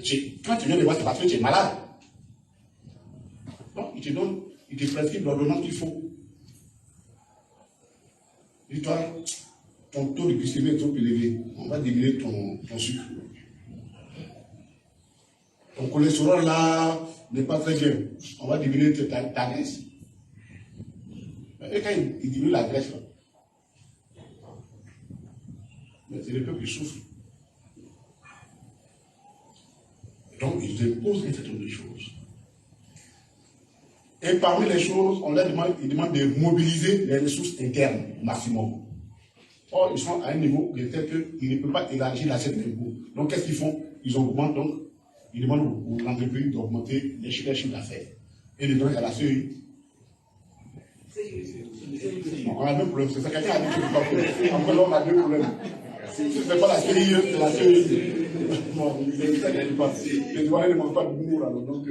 quand tu viens les voir, c'est parce que tu es malade. Donc, ils te prescrivent l'ordonnance qu'il faut. Dis-toi, ton taux de glycémie est trop élevé. On va diminuer ton sucre. Ton cholestérol là n'est pas très bien. On va diminuer ta graisse. Et quand ils diminuent la graisse là, c'est le peuple qui souffre. Donc, ils imposent un certain nombre de choses. Et parmi les choses, on leur demande de mobiliser les ressources internes au maximum. Or, ils sont à un niveau qui est tel qu'ils ne peuvent pas élargir l'assiette d'impôt. Donc, qu'est-ce qu'ils font? Ils augmentent, donc, ils demandent aux entreprises d'augmenter les chiffres d'affaires. Et les donnent à la CEI. On a deux problèmes. C'est ça, quelqu'un a dit que c'est pas problème. Après, là, on a deux problèmes. Ce n'est pas la CEI, c'est la CEI. Non, les douaniers ne demandent pas de nous, là. Donc,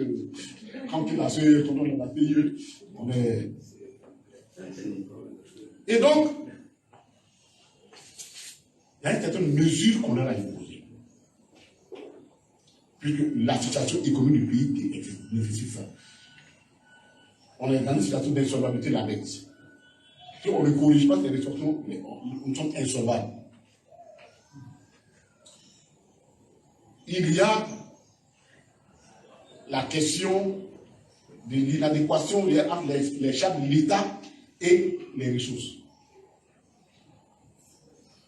quand il a CEI, quand on a la CEI, on est. Et donc, il y a une certaine mesure qu'on leur a imposée. Puisque la situation économique du pays nécessite ça. On est dans une situation d'insolvabilité de la dette. Si on ne corrige pas ces restrictions, nous sommes insolvables. Il y a la question de l'inadéquation entre les charges de l'État et les ressources.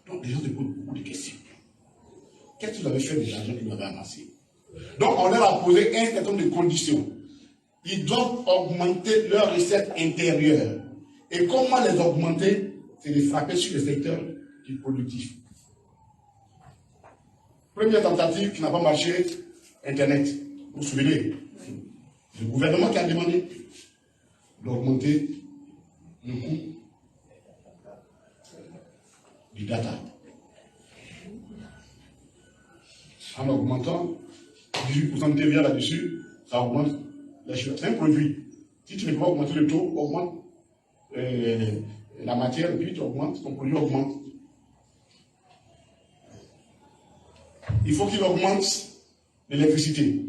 Donc, les gens se posent beaucoup de questions. Qu'est-ce que vous avez fait de l'argent que vous avez amassé? Donc, on leur a posé un certain nombre de conditions. Ils doivent augmenter leurs recettes intérieures. Et comment les augmenter? C'est de frapper sur le secteur du productif. Première tentative qui n'a pas marché, Internet. Vous vous souvenez? Le gouvernement qui a demandé d'augmenter le coût du data. En augmentant 18% de TVA là-dessus, ça augmente les chiffres. C'est un produit. Si tu ne peux pas augmenter le taux, augmente la matière, et puis tu augmentes, ton produit augmente. Il faut qu'il augmente l'électricité.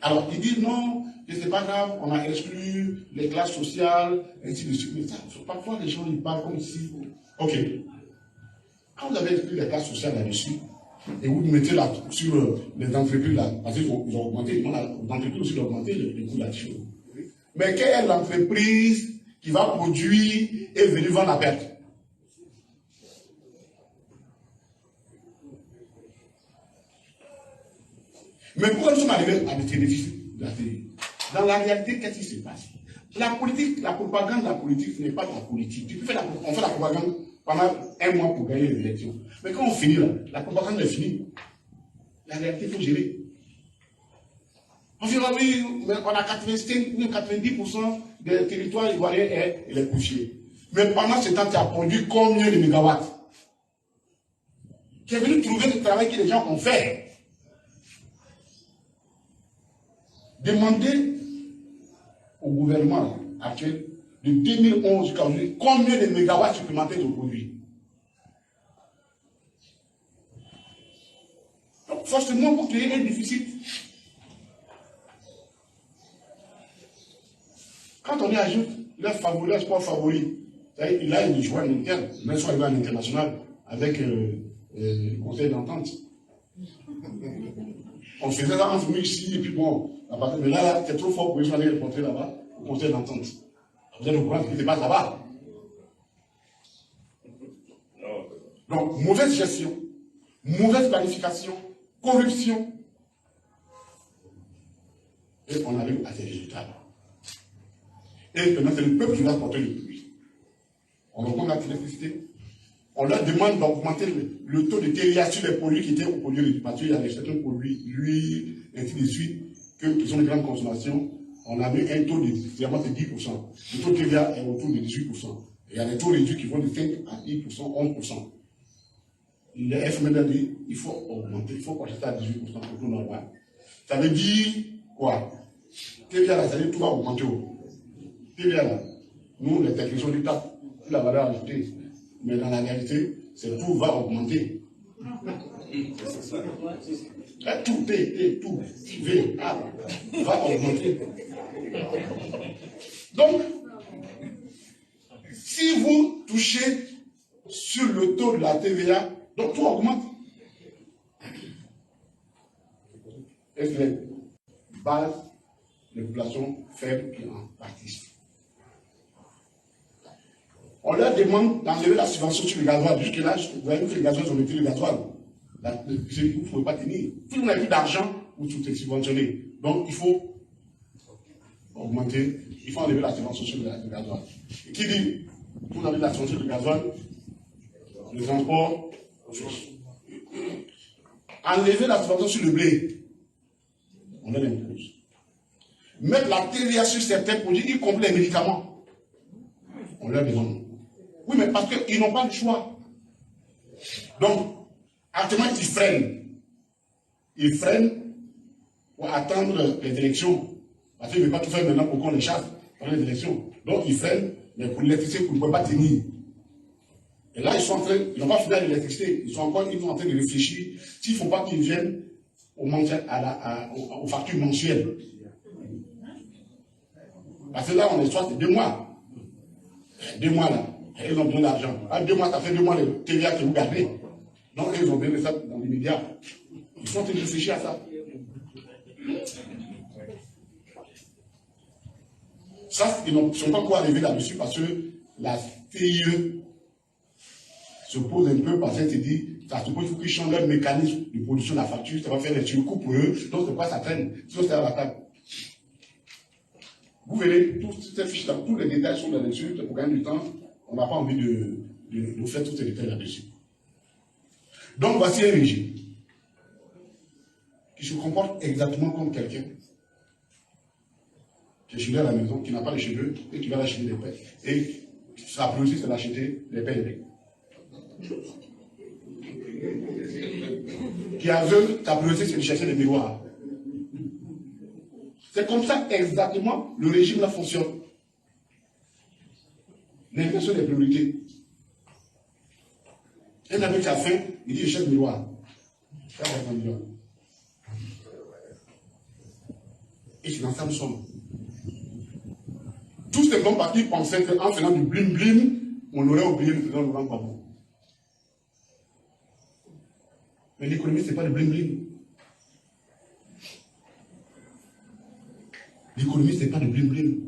Alors, ils disent non, c'est pas grave, on a exclu les classes sociales, ainsi de suite. Mais ça, parfois, les gens ils parlent comme si. Ok. Quand vous avez exclu les classes sociales là-dessus, et vous mettez là sur les entreprises là, parce qu'ils ont augmenté, les entreprises aussi ont augmenté les coûts là-dessus. Mais quelle est l'entreprise qui va produire et venir vendre la perte? Mais pourquoi nous sommes arrivés à des bénéfices de la télé? Dans la réalité, qu'est-ce qui se passe? La politique, la propagande de la politique, ce n'est pas de la politique. On fait la propagande pendant un mois pour gagner les élections. Mais quand on finit là, la propagande est finie. La réalité, il faut gérer. On dit, oui, on a 90% des territoires ivoiriens et les couchés. Mais pendant ce temps, tu as produit combien de mégawatts? Tu es venu trouver le travail que les gens ont fait. Demandez au gouvernement actuel, de 2011 jusqu'à aujourd'hui, combien de mégawatts supplémentaires ont produit. Donc, forcément, vous créez un déficit. Quand on y ajoute leur sport favori, il a une joie interne, même si on va à l'international, avec le conseil d'entente. On faisait ça entre nous ici, et puis bon, mais là, c'est trop fort pour les gens aller rencontrer là-bas, au conseil d'entente. Vous êtes au courant de ce qui se passe là-bas. Donc, mauvaise gestion, mauvaise planification, corruption. Et on arrive à ces résultats-là. Et maintenant, c'est le peuple qui va porter le bruit. On augmente l'électricité. On leur demande d'augmenter le taux de TVA sur les produits qui étaient au produit, parce qu'il y a certains produits, l'huile, ainsi de suite, qui sont de grande consommation. On a mis un taux de 10%. Le taux de TVA est autour de 18%. Et il y a des taux réduits qui vont de 5 à 10%, 11%. Le FMD a dit il faut augmenter, il faut passer ça à 18% pour tout normal. Ça veut dire quoi? TVA là, ça veut dire tout va augmenter. TVA là, nous les techniciens du TAP, la valeur ajoutée. Mais dans la réalité, c'est tout va augmenter. Tout, tout, va augmenter. Donc, si vous touchez sur le taux de la TVA, donc tout augmente. Et c'est les bases de population faible qui en participent. On leur demande d'enlever la subvention sur le gasoil. Jusque-là, vous voyez que les gasoils ont été le gasoil. Vous ne pouvez pas tenir. Si vous n'avez plus d'argent, vous tout est subventionné. Donc, il faut augmenter, il faut enlever la subvention sur le gasoil. Et qui dit, vous avez la subvention sur le gasoil, le transport, enlever la subvention sur le blé, on leur impose. Mettre la TVA sur certains produits, y compris les médicaments, on leur demande. Oui, mais parce qu'ils n'ont pas le choix. Donc, actuellement, ils freinent. Ils freinent pour attendre les élections. Parce qu'ils ne veulent pas tout faire maintenant pour qu'on les chasse pendant les élections. Donc, ils freinent, mais pour l'électricité, ils ne peuvent pas tenir. Et là, ils sont en train, ils n'ont pas fini l'électricité. Ils sont en train de réfléchir s'il ne faut pas qu'ils viennent aux factures mensuelles. Parce que là, on est soit 2 mois. 2 mois là. Et ils ont besoin d'argent. 2 mois, ça fait 2 mois de TVA que vous gardez. Donc, ils ont besoin de ça dans les médias. Ils sont en train de réfléchir à ça. Ça, ils ne sont pas encore arrivés là-dessus parce que la CIE se pose un peu parce qu'elle se dit, ça suppose qu'il faut qu'ils changent leur mécanisme de production de la facture, ça va faire des surcoûts pour eux, donc c'est pourquoi ça traîne. Sinon, c'est à la table. Vous verrez, toutes ces fiches-là, tous les détails sont là-dessus, pour gagner du temps. On n'a pas envie de faire tous ces détails là-dessus. Donc, voici un régime qui se comporte exactement comme quelqu'un qui est chez lui à la maison, qui n'a pas les cheveux et qui va acheter des paix. Et sa priorité, c'est d'acheter des paix. Qui est aveugle, ta priorité, c'est de chercher des miroirs. C'est comme ça exactement le régime là fonctionne. L'inversion des priorités. Un ami qui a faim, il dit je cherche le miroir. Et c'est dans ça que nous sommes. Tous les grands partis pensaient qu'en faisant du blim blim, on aurait oublié le président Laurent Gbagbo. Mais l'économie, ce n'est pas le bling bling. L'économie, ce n'est pas le bling bling.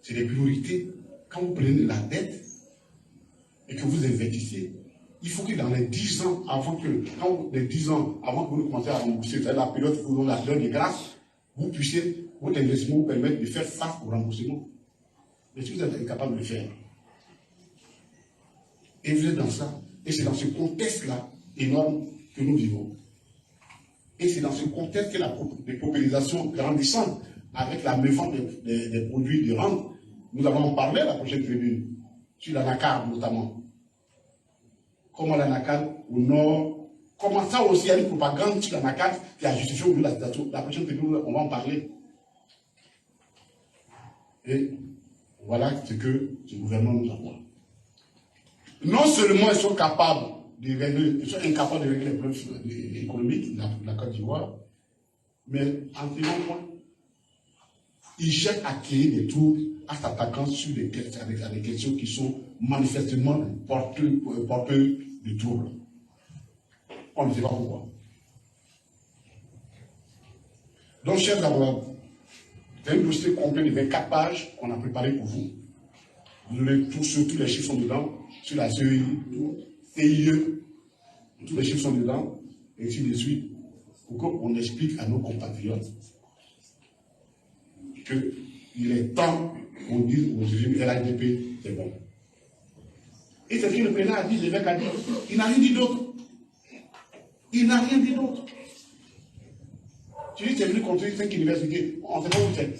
C'est des priorités. Quand vous prenez la dette et que vous investissez, il faut que dans les 10 ans avant que, vous commencez à rembourser, c'est la période que vous avez la période de grâce, vous puissiez, votre investissement vous permettre de faire face au remboursement. Mais si vous êtes incapable de le faire, et vous êtes dans ça, et c'est dans ce contexte-là énorme que nous vivons. Et c'est dans ce contexte que la paupérisation grandissante avec la mévente des produits de rente, nous allons en parler à la prochaine tribune, sur l'anacarde notamment. Comment l'anacarde au nord, comment ça aussi il y a une propagande sur l'anacarde qui a justifié aujourd'hui la situation. La prochaine tribune, on va en parler. Et voilà ce que ce gouvernement nous envoie. Non seulement ils sont capables de régler, ils sont incapables de régler les problèmes économiques de la Côte d'Ivoire, mais en tenant compte, ils cherchent à créer des troubles en s'attaquant sur des questions qui sont manifestement porteuses de troubles. On ne sait pas pourquoi. Donc, chers camarades, c'est un dossier complet de 24 pages qu'on a préparé pour vous. Vous aurez tous les chiffres sont dedans, sur la CEI, tout. CIE, tous les chiffres sont dedans, et ainsi de suite, pour qu'on explique à nos compatriotes qu'il est temps qu'on dise au régime RADP, c'est bon. Et c'est ce que le président a dit, l'évêque a dit. Il n'a rien dit d'autre. Il n'a rien dit d'autre. Tu dis que tu es venu construire 5 universités, on ne sait pas où c'est.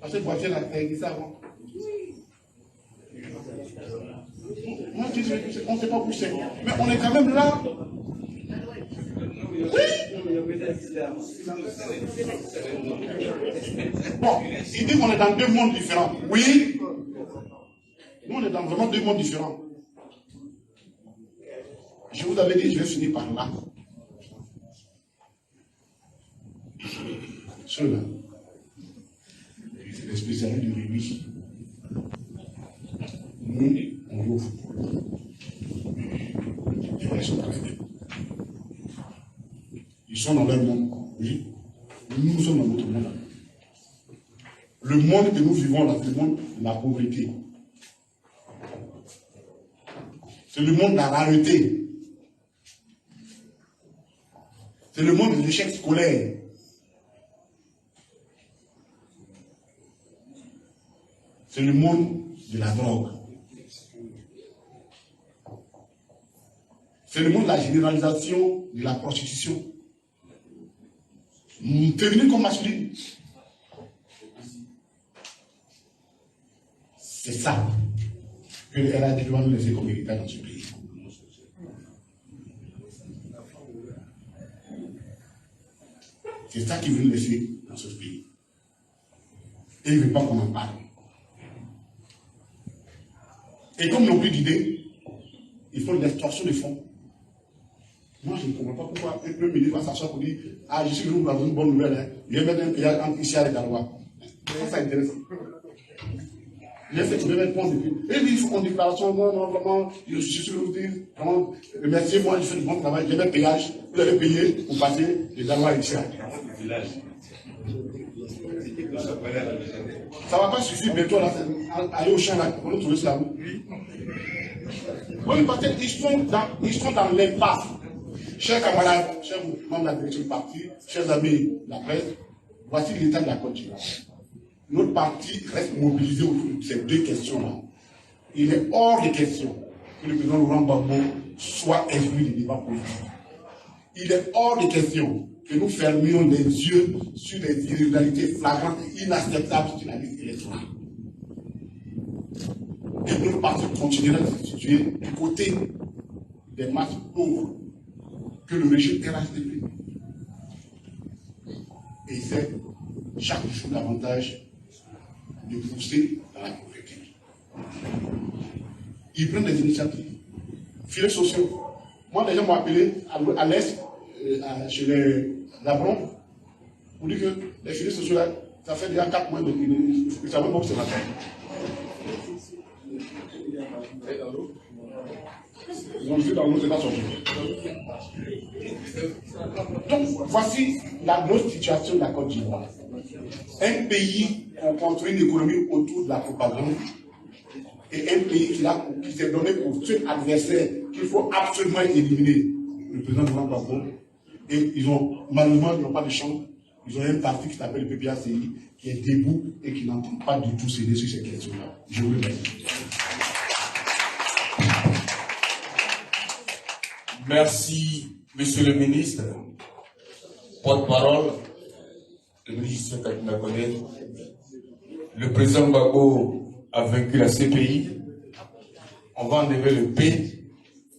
Parce que Boitier a dit ça avant. Moi, je dis, on ne sait pas où c'est. Mais on est quand même là. Oui. Bon, il dit qu'on est dans 2 mondes différents. Oui. Nous, on est dans vraiment 2 mondes différents. Je vous avais dit, je vais finir par là. Ceux-là, c'est les spécialistes du rugby. Nous, on joue au football. Et ils sont très bien. Ils sont dans leur monde. Oui. Nous sommes dans notre monde. Le monde que nous vivons là, c'est le monde de la pauvreté. C'est le monde de la rareté. C'est le monde de l'échec scolaire. C'est le monde de la drogue. C'est le monde de la généralisation de la prostitution. Féminine comme masculine. C'est ça que le RADP doit nous laisser comme héritage dans ce pays. C'est ça qu'il veut nous laisser dans ce pays. Et il ne veut pas qu'on en parle. Et comme ils n'ont plus d'idées, ils font une extorsion de fonds. Moi, je ne comprends pas pourquoi un ministre va s'asseoir pour dire « Ah, je suis venu dans une bonne nouvelle, hein. Je vais mettre un péage entre ici et Galois. » Ça intéresse. J'ai fait, je vais mettre point de vue. Et lui, il faut qu'on déclaration, non, vraiment, je suis sûr que vous dites, vraiment, remerciez-moi, je fais du bon travail, j'ai mis péage, vous allez payer pour passer de Galois ici. Ça ne va pas suffire bientôt, là, aller au champ, là, pour nous trouver sur la route. Oui, parce qu'ils sont dans l'impasse. Chers camarades, chers membres de la direction du parti, chers amis de la presse, voici l'état de la Côte d'Ivoire. Notre parti reste mobilisé autour de ces 2 questions-là. Il est hors de question que le président Laurent Gbagbo soit exclu du débat politique. Il est hors de question que nous fermions les yeux sur des irrégularités flagrantes et inacceptables sur la liste électorale. Et notre parti continuera de se situer du côté des masses pauvres que le régime RHDP. Et c'est chaque jour davantage de pousser dans la pauvreté. Ils prennent des initiatives. Filets sociaux. Moi, les gens m'ont appelé à l'Est, chez les Labrons, pour dire que les filets sociaux, là, ça fait déjà 4 mois que ça va beaucoup ce matin. Ils ont vu dans l'autre, c'est pas sorti. Donc, voici la grosse situation de la Côte d'Ivoire. Un pays qui construit une économie autour de la propagande et un pays qui s'est donné pour seul adversaire qu'il faut absolument éliminer. Le président Laurent Gbagbo. Et ils ont, malheureusement, ils n'ont pas de chance. Ils ont un parti qui s'appelle le PPACI qui est debout et qui n'entend pas du tout céder sur ces questions-là. Je vous remercie. Merci, monsieur le ministre. Porte-parole, le ministre Katina Koné. Le président Gbagbo a vaincu la CPI. On va enlever le P,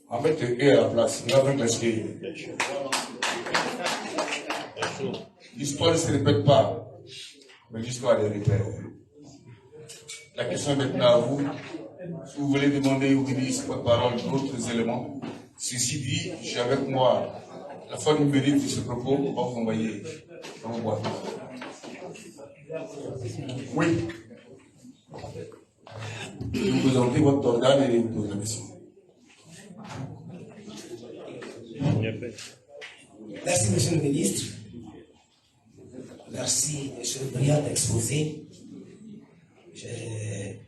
on va mettre le E à la place. On va vaincre la CPI. L'histoire ne se répète pas, mais l'histoire est répète. La question est maintenant à vous. Si vous voulez demander au ministre porte-parole d'autres éléments, ceci dit, j'ai avec moi la forme numérique de ce propos, on va vous envoyer dans vos boîtes. Oui. Vous présentez votre organe et vous posez la question. Merci, monsieur le ministre. Merci, monsieur le brillant exposé. J'ai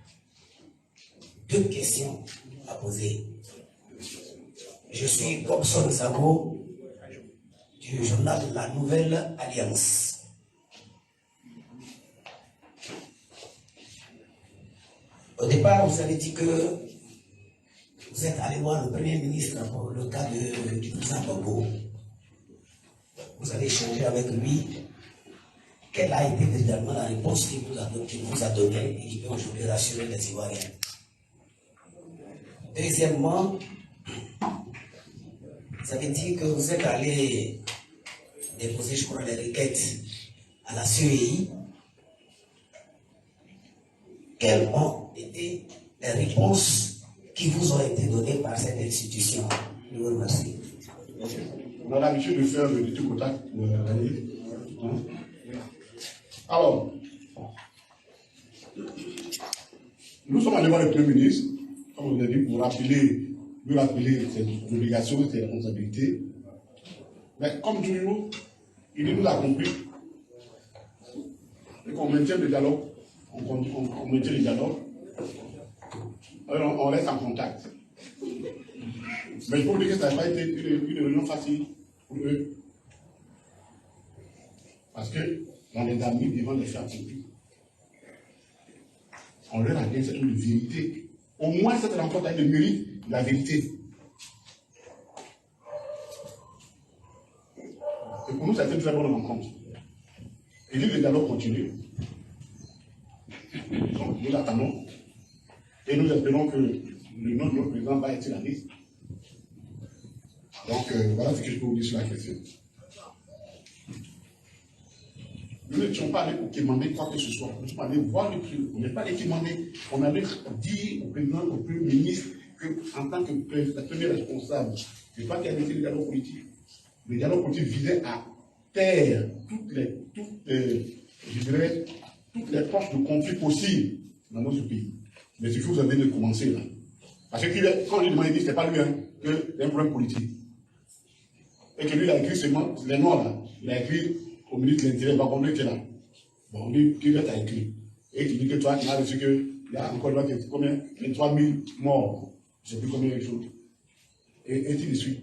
2 questions posée. Je suis Gobson Zago du journal La Nouvelle Alliance. Au départ, vous avez dit que vous êtes allé voir le Premier ministre pour le cas du président Gbagbo. Vous avez échangé avec lui. Quelle a été également la réponse qu'il vous a donnée et qui peut aujourd'hui rassurer les Ivoiriens? Deuxièmement, vous avez dit que vous êtes allé déposer, je crois, les requêtes à la CEI. Quelles ont été les réponses qui vous ont été données par cette institution? Je vous remercie. On a l'habitude de faire le petit contact. Alors, nous sommes allés voir le Premier ministre, comme vous avez dit, pour lui rappeler ses obligations, ses responsabilités. Mais comme toujours, il nous a compris et qu'on maintient le dialogue, on maintient le dialogue, alors on reste en contact. Mais je peux vous dire que ça n'a pas été une réunion facile pour eux. Parce qu'on les a mis devant les faits accomplis. On leur a dit cette vérité. Au moins cette rencontre a eu le mérite de la vérité. Et pour nous, ça a été une très bonne rencontre. Et le dialogue continue. Donc, nous attendons. Et nous espérons que le nom de notre président va être sur la liste. Donc, voilà ce que je peux vous dire sur la question. Nous n'étions pas allés pour demander quoi que ce soit. Nous sommes allés voir le président. On n'est pas allés demander. On allait dire au président, au Premier ministre, qu'en tant que premier responsable, ce n'est pas qu'il y avait le dialogue politique. Le dialogue politique visait à taire toutes les proches de conflits possibles dans notre pays. Mais c'est ce que vous avez de commencer là. Parce que quand il demande, il dit que ce n'est pas lui, que c'est un problème politique. Et que lui, il a écrit seulement les noirs là. Il a écrit au ministre de l'Intérieur, Bagondé qui est là. Bon, lui, qui t'a écrit. Et tu dis que toi, tu as reçu qu'il y a encore combien 23 000 morts. Je ne sais plus combien de choses. Et ainsi de suite.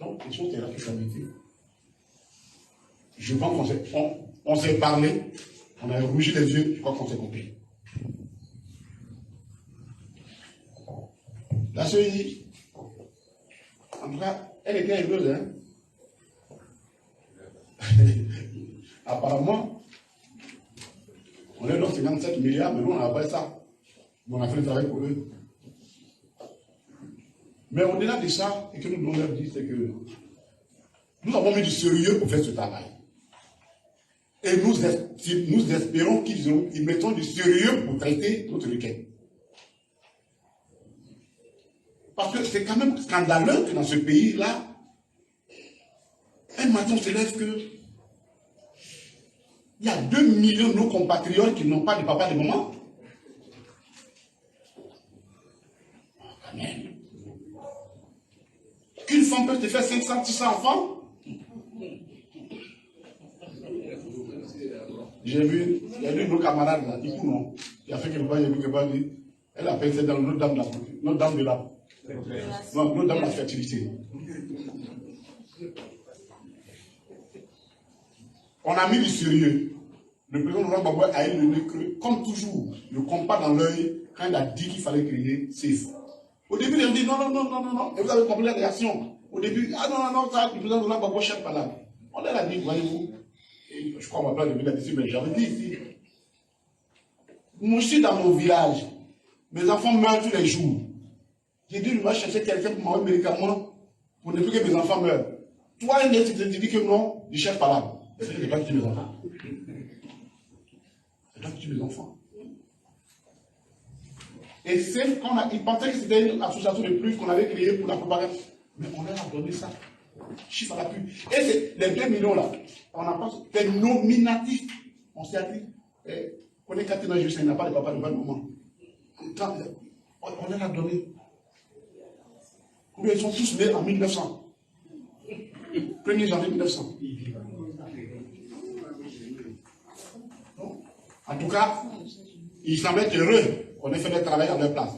Donc, les choses, c'est là que ça m'était. Je pense qu'on s'est parlé, on a rougi les yeux, je crois qu'on s'est compris. La CEI, en tout cas, elle était heureuse, hein. Apparemment, on est dans 57 milliards, mais nous, on n'a pas ça. Mais on a fait le travail pour eux. Mais au-delà de ça, et que nous devons leur dire, c'est que nous avons mis du sérieux pour faire ce travail. Et nous espérons qu'ils mettront du sérieux pour traiter notre requête. Parce que c'est quand même scandaleux que dans ce pays-là, un matin on se lève que il y a 2 millions de nos compatriotes qui n'ont pas de papa et de maman. Quand même. Qu'une femme peut te faire 500, 600 enfants. J'ai vu, il y a deux nos camarades là, du coup non. Il a fait quelque part, il a vu que dit, elle appelle ça dans notre dame de la fertilité. On a mis du sérieux. Le président Laurent Gbagbo a eu le nez creux, comme toujours, le compas dans l'œil quand il a dit qu'il fallait créer CIF. Au début, il a dit non. Et vous avez compris la réaction. Au début, non, ça, le président Laurent Gbagbo cherche pas là. On leur a dit, voyez-vous, je crois qu'on va pas le dire là-dessus, mais j'avais dit ici. Moi, je suis dans mon village. Mes enfants meurent tous les jours. J'ai dit, je vais chercher quelqu'un pour m'envoyer un médicament pour ne plus que mes enfants meurent. Toi, tu te dis que non, je cherche pas là. C'est toi qui tues mes enfants. C'est toi qui tues mes enfants. Et c'est qu'on a, ils pensaient que c'était une association de plus qu'on avait créée pour la propagande. Mais on leur a donné ça. Chiffre à la pub. Et c'est les 2 millions là, on n'a pas, c'est nominatif. On s'est dit, on est 4 ans, il n'a pas de papa, de maman. On leur a donné. Ils sont tous nés en 1900. 1er janvier 1900. Donc, en tout cas, ils semblaient heureux qu'on ait fait le travail à leur place.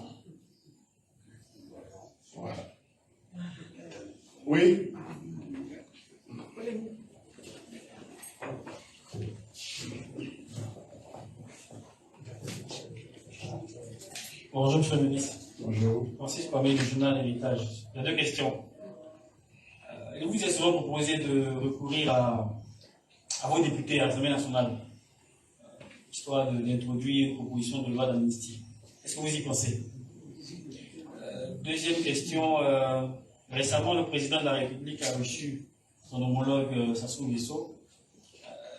Oui. Bonjour, monsieur le ministre. Bonjour. Francis Kwame, du journal Héritage. Il y a deux questions. Il vous est souvent proposé de recourir à vos députés à l'Assemblée nationale, histoire d'introduire une proposition de loi d'amnistie. Est-ce que vous y pensez? Deuxième question. Récemment, le président de la République a reçu son homologue Sassou Nguesso.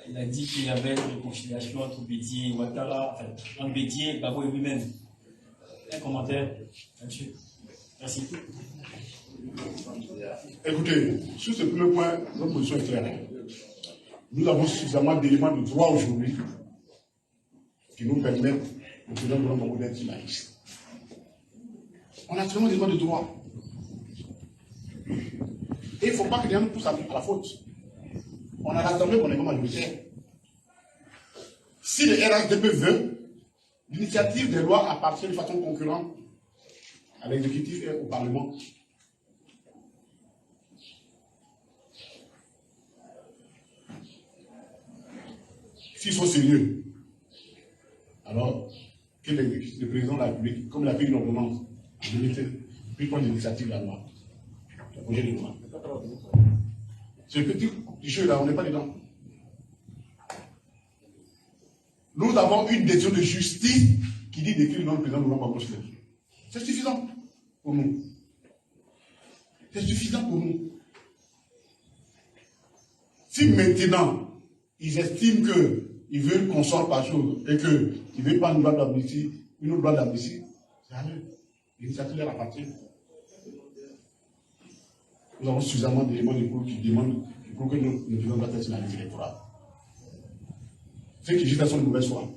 Il a dit qu'il y avait une réconciliation entre Bédié et Ouattara, enfin, entre Bédié, Gbagbo et lui-même. Un commentaire là-dessus. Merci. Écoutez, sur ce premier point, notre position est claire. Nous avons suffisamment d'éléments de droit aujourd'hui qui nous permettent de président de notre modèle laïque. On a suffisamment d'éléments de droit. Et il ne faut pas que les gens nous poussent à la faute. On a l'Assemblée qu'on est comme majoritaire. Si le RHDP veut, l'initiative des lois appartient de façon concurrente à l'exécutif et au Parlement. S'ils sont sérieux, alors que le président de la République, comme il a fait une ordonnance en 2016, puis prendre l'initiative de la loi, le projet de loi. Ce petit jeu-là, on n'est pas dedans. Nous avons une décision de justice qui dit d'écrire le nom du président de l'Union. C'est suffisant pour nous. C'est suffisant pour nous. Si maintenant, ils estiment qu'ils veulent qu'on sorte par chose et qu'ils ne veulent pas une loi d'amnistie, c'est à eux. L'initiative leur appartient. Nous avons suffisamment d'éléments de cours qui demandent que nous ne faisons pas tester la liste électorale. Ceux qui jusqu'à son de mauvaise foi.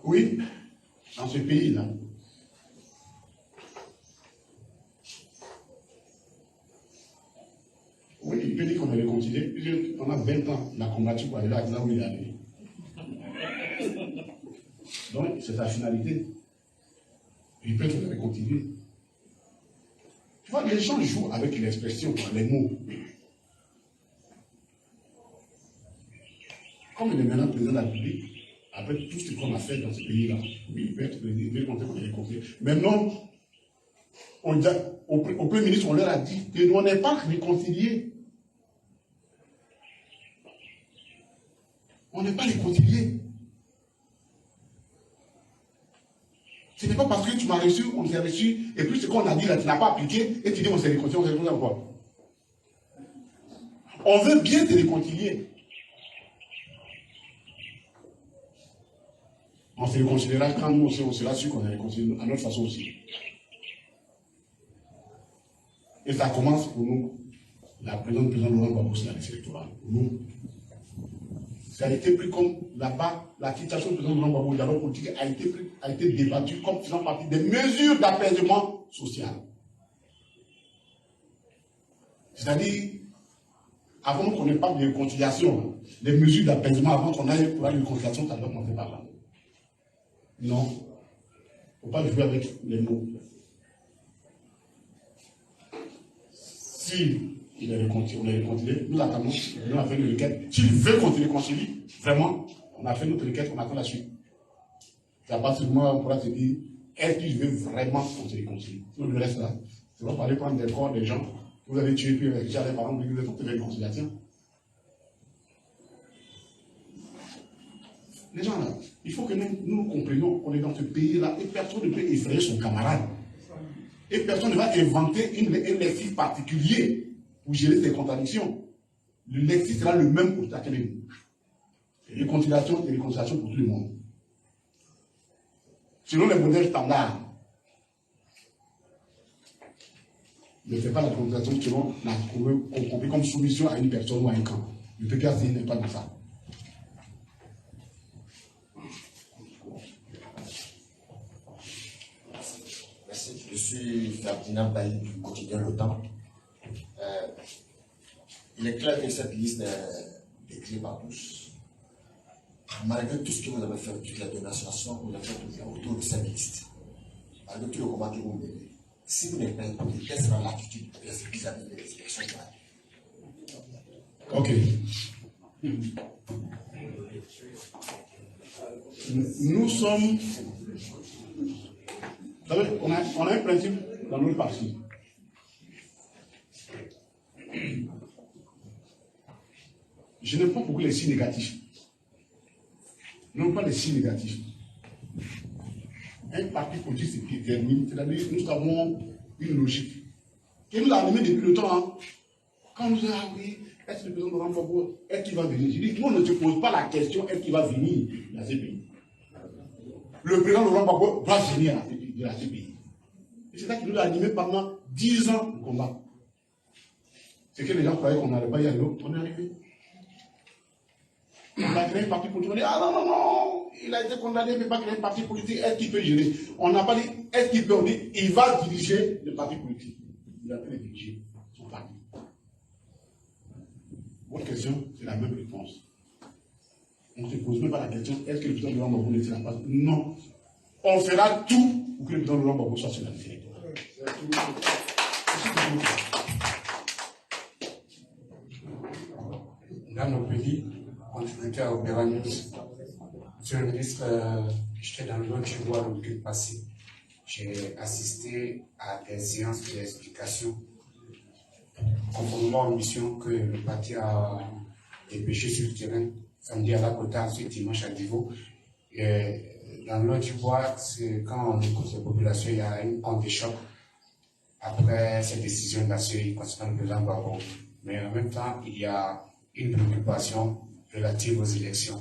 Oui, dans ce pays-là, oui, il peut dire qu'on est réconcilié. On a 20 ans, on a combattu pour aller là où il est allé. Donc, c'est sa finalité. Il peut être réconcilié. Tu vois, les gens jouent avec l'expression, les mots. Comme il est maintenant président de la République, après tout ce qu'on a fait dans ce pays-là, oui, il peut être président, il peut compter qu'on est réconcilié. Maintenant, au Premier ministre, on leur a dit que nous n'est pas réconciliés. On n'est pas réconciliés. Ce n'est pas parce que tu m'as reçu, on s'est reçu, et puis ce qu'on a dit là, tu n'as pas appliqué, et tu dis on s'est réconcilié, on s'est réconcilié encore. On veut bien te réconcilier. On se réconciliera quand nous aussi, on sera sûr qu'on est réconcilié à notre façon aussi. Et ça commence pour nous, la présence du président Laurent Gbagbo sur la liste électorale. Pour nous, ça a été pris comme là-bas, la situation du président Laurent Gbagbo, le dialogue politique a été débattue comme faisant partie des mesures d'apaisement social. C'est-à-dire, avant qu'on n'ait pas de réconciliation, les mesures d'apaisement, avant qu'on aille pour la réconciliation, ça doit commencer par là. Non, il ne faut pas jouer avec les mots. Si on est réconcilié, nous attendons, nous avons fait une requête. S'il veut qu'on se réconcilie, vraiment, on a fait notre requête, on attend la suite. C'est à partir du moment où on pourra se dire, est-ce qu'il veut vraiment qu'on se réconcilie? Sinon, le reste là, c'est pas parler prendre des corps des gens que vous avez tués, puis avec les parents, vous avez tenté de réconciliation. Les gens là, il faut que nous comprenions qu'on est dans ce pays-là et personne ne peut effrayer son camarade. Et personne ne va inventer un lexique particulier pour gérer ces contradictions. Le lexique sera le même pour chacun de nous. Réconciliation et réconciliation pour tout le monde. Selon les modèles standards. Ne fais pas la réconciliation selon la compris comme soumission à une personne ou à un camp. Le PKC n'est pas de ça. Je suis Ferdinand Bailly du quotidien Le Temps. Il est clair que cette liste est écrite par tous. Malgré tout ce que vous avez fait, toute la dénonciation que vous avez fait autour de cette liste, malgré tout le combat que vous menez, si vous n'êtes pas écouté, quelle sera l'attitude vis-à-vis des élections? Ok. Nous sommes. Vous savez, on a un principe dans notre parti. Je n'aime pas beaucoup les signes négatifs. Non, pas les signes négatifs. Un parti politique, c'est qui termine, c'est-à-dire que nous avons une logique qui nous a animés depuis le temps. Hein. Quand nous disons, ah oui, est-ce que le président Laurent Gbagbo, est-ce qu'il va venir? Je dis, nous, on ne se pose pas la question, est-ce qu'il va venir dans ces pays? Le président Laurent Gbagbo doit venir dans ces pays. Et c'est ça qui nous a animés pendant 10 ans de combat. C'est que les gens croyaient qu'on n'allait pas y aller, on est arrivé. On a créé un parti politique, on dit, ah non, non, non, il a été condamné, il ne peut pas créer un parti politique, est-ce qu'il peut gérer? On n'a pas dit, est-ce qu'il peut, on dit, il va diriger le parti politique. Il a pu diriger son parti. Votre question, c'est la même réponse. On ne se pose même pas la question, est-ce que le président Laurent Gbagbo est sur la place? Non. On fera tout pour que le président Laurent Gbagbo soit sur la territoire. Dans nos pays, contributeur à Opéra News, Monsieur le ministre, j'étais dans le Nord-du-Bois le week-end passé. J'ai assisté à des séances d'explication conformément aux missions que le parti a dépêchées sur le terrain, samedi à la Côte, ensuite dimanche à Divo. Et dans le Nord-du-Bois, quand on écoute les populations, il y a une onde de choc après cette décision de la CEI concernant le président Gbagbo. Mais en même temps, il y a une préoccupation relative aux élections.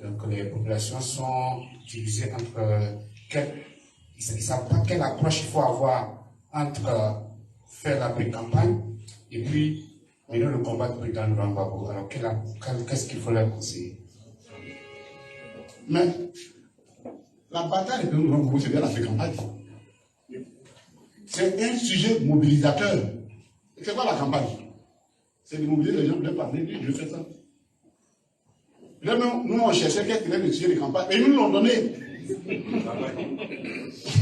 Donc les populations sont divisées entre ils ne savent pas quelle approche il faut avoir entre faire la pré-campagne et puis mener le combat du président Laurent Gbagbo. Alors qu'est-ce qu'il faut leur conseiller? Mais la bataille du président Laurent Gbagbo, c'est bien la pré-campagne. C'est un sujet mobilisateur. C'est quoi la campagne? C'est de mobiliser les gens pour leur parler, je fais ça. Là, nous, on cherchait quelqu'un qui allait le sujet de campagne, et ils nous l'ont donné.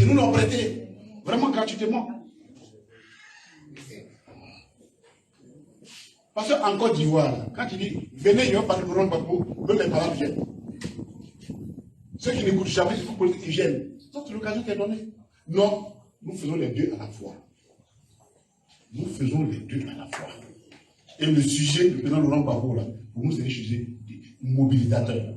Ils nous l'ont prêté, vraiment gratuitement. Parce qu'en Côte d'Ivoire, quand il dit, venez, il va parler de Laurent Gbagbo, même les parents viennent. Ceux qui n'écoutent jamais ce politique, ils gênent. C'est l'occasion qui est donnée. Non, nous faisons les deux à la fois. Nous faisons les deux à la fois. Et le sujet du président Laurent Gbagbo, là, pour nous, c'est un sujet mobilisateur.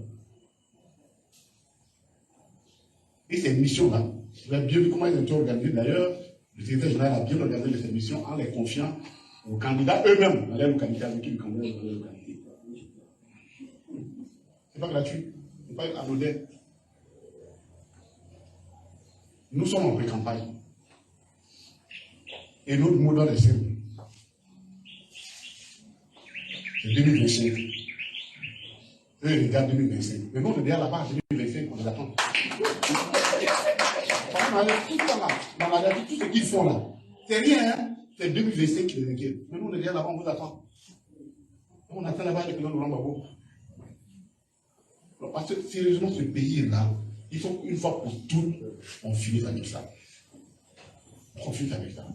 Et ces missions-là, vous avez bien vu comment elles ont été organisées. D'ailleurs, le secrétaire général a bien organisé ces missions en les confiant aux candidats eux-mêmes dans les localités avec qui le candidat est dans les localités. Ce n'est pas gratuit, ce n'est pas anodin. Nous sommes en pré-campagne. Et notre mot d'ordre est simple. C'est 2025. Eux, ils regardent 2025. Mais nous, on est déjà là-bas, 2025, on les attend. Tout ce qu'ils font là, c'est rien, hein? C'est 2025 qui les inquiète. Mais nous, on est déjà là-bas, on vous attend. On attend là-bas le président Laurent Gbagbo. Parce que sérieusement, ce pays-là, il faut qu'une fois pour toutes, on finisse avec ça. On finisse avec ça.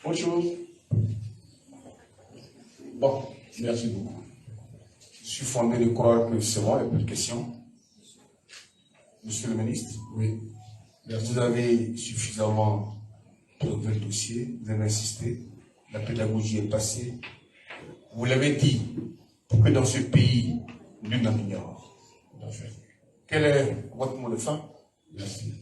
Autre chose? Bon, merci beaucoup. Je suis fondé de croire que c'est bon, il n'y a plus de questions. Monsieur le ministre, Oui. vous avez suffisamment prélevé le dossier, vous avez insisté, la pédagogie est passée. Vous l'avez dit, pour que dans ce pays, nul n'en ignore. Parfait. Quel est votre mot de fin? Merci.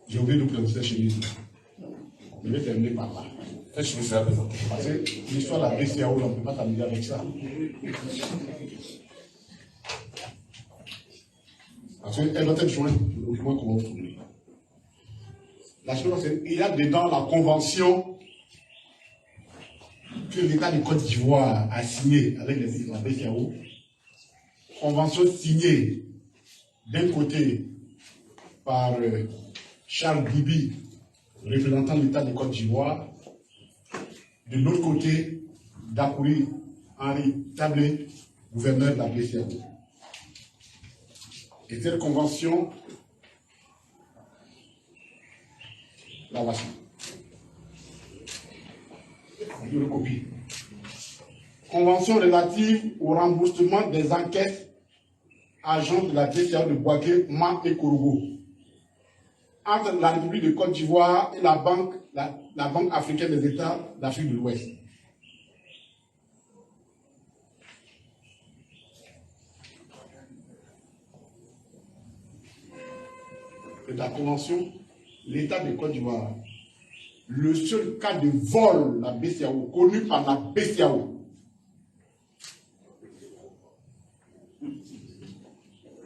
J'ai oublié de présenter cette chemise. Je vais terminer par là. Cette chemise est présentée. Parce que l'histoire de la BCAO, on ne peut pas s'amuser avec ça. Parce qu'elle doit être jointe au document qu'on va vous fournir. La chose, c'est qu'il y a dedans la convention que l'État de Côte d'Ivoire a signée avec la BCAO. Convention signée d'un côté par Charles Bibi, représentant de l'État de Côte d'Ivoire, de l'autre côté, Dakouri Henri Tablé, gouverneur de la BCEAO. Et cette convention, la voici. Je le copie. Convention relative au remboursement des enquêtes agents de la BCEAO de Bouaké, Ma et Korogo entre la République de Côte d'Ivoire et la Banque africaine des États d'Afrique de l'Ouest. De la convention, l'État de Côte d'Ivoire, le seul cas de vol de la BCEAO, connu par la BCEAO,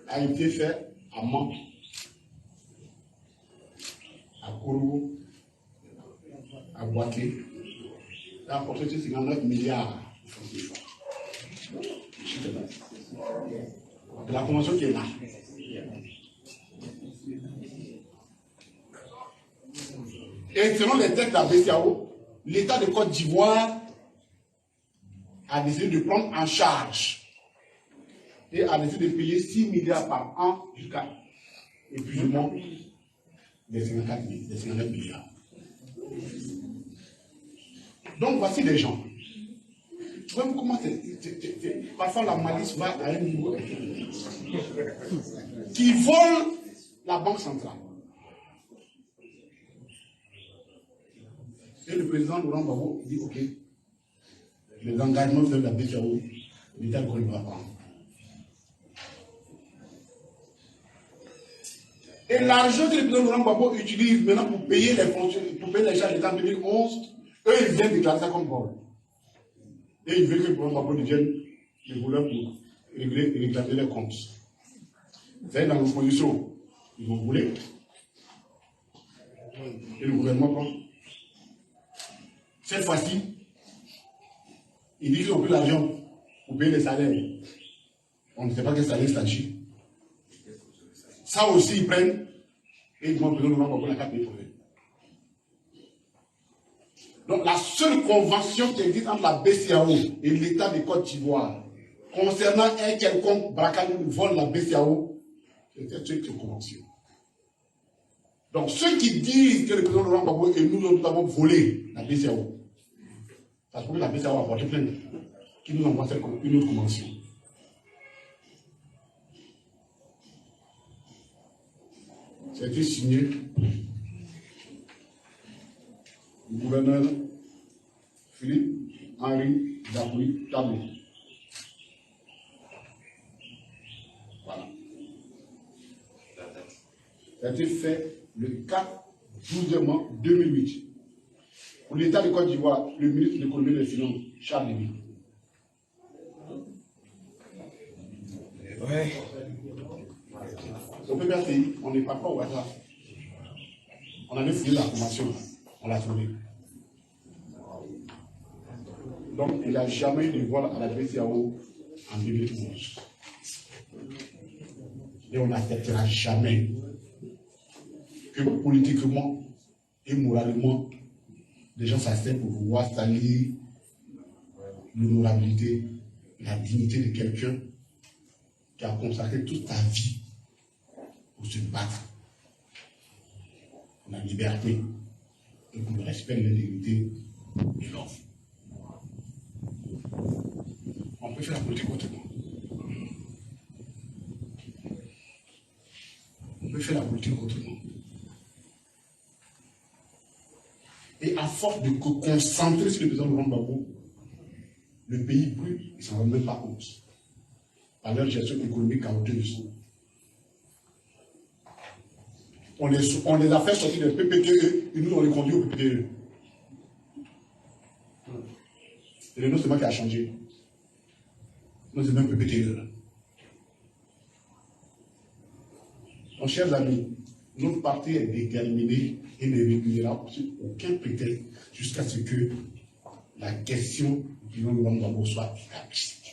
a été fait à Mans, à Korogo, à Bouaké, et a apporté 59 milliards de francs CFA. De la convention qui est là. Et selon les textes de la BCEAO, l'État de Côte d'Ivoire a décidé de prendre en charge et a décidé de payer 6 milliards par an jusqu'à épuisement des 59 milliards. Donc voici des gens. Vous voyez comment parfois la malice va à un niveau qui volent la banque centrale. Et le président Laurent Gbagbo dit ok, les engagements de la BCEAO, l'État de Côte d'Ivoire va prendre. Et l'argent que le président Laurent Gbagbo utilise maintenant pour payer les fonctionnaires, pour payer les charges de l'État en 2011, eux ils viennent déclarer ça comme vol. Et ils veulent que le président Gbagbo devienne le voleur pour régler et réclamer les comptes. Vous savez, dans l'opposition, ils vont voler. Et le gouvernement prend. Cette fois-ci, ils disent qu'ils ont pris l'argent pour payer les salaires. On ne sait pas quel salaire s'agit. Ça aussi, ils prennent et ils demandent au président Laurent Gbagbo n'a qu'à payer pour eux. Donc, la seule convention qui existe entre la BCEAO et l'État de Côte d'Ivoire concernant un quelconque braquage ou vol de la BCEAO, c'est cette convention. Donc, ceux qui disent que le président Laurent Gbagbo et nous avons volé la BCEAO, ça se trouve que la BCEAO a porté plainte, qui nous envoie une autre convention. C'était signé le gouverneur Philippe Henri Daboui Tabou. Voilà. Ça a été fait le 4 12 2008. Pour l'État de Côte d'Ivoire, le ministre de l'économie et des finances, Charles Lévy. Ouais. Au PPRTI, on n'est pas au hasard. On avait fouillé la convention, on l'a trouvée. Donc, il n'y a jamais eu de vol à la BCEAO en 2011. Et on n'acceptera jamais que politiquement et moralement, les gens s'acceptent pour pouvoir salir l'honorabilité, la dignité de quelqu'un qui a consacré toute sa vie pour se battre pour la liberté et pour le respect de l'intégrité de l'homme. On peut faire la politique autrement. On peut faire la politique autrement. Et à force de concentrer sur le président Laurent Gbagbo, le pays brûle, ils ne s'en rendent même pas compte. Par leur gestion économique chaotique. On les a fait sortir de PPTE et nous on les conduit au PPTE. Et le nom c'est moi qui a changé. Nous c'est même PPTE. Donc chers amis, notre parti est déterminé et ne reculera aucun prétexte jusqu'à ce que la question du nom de Laurent Gbagbo soit établie.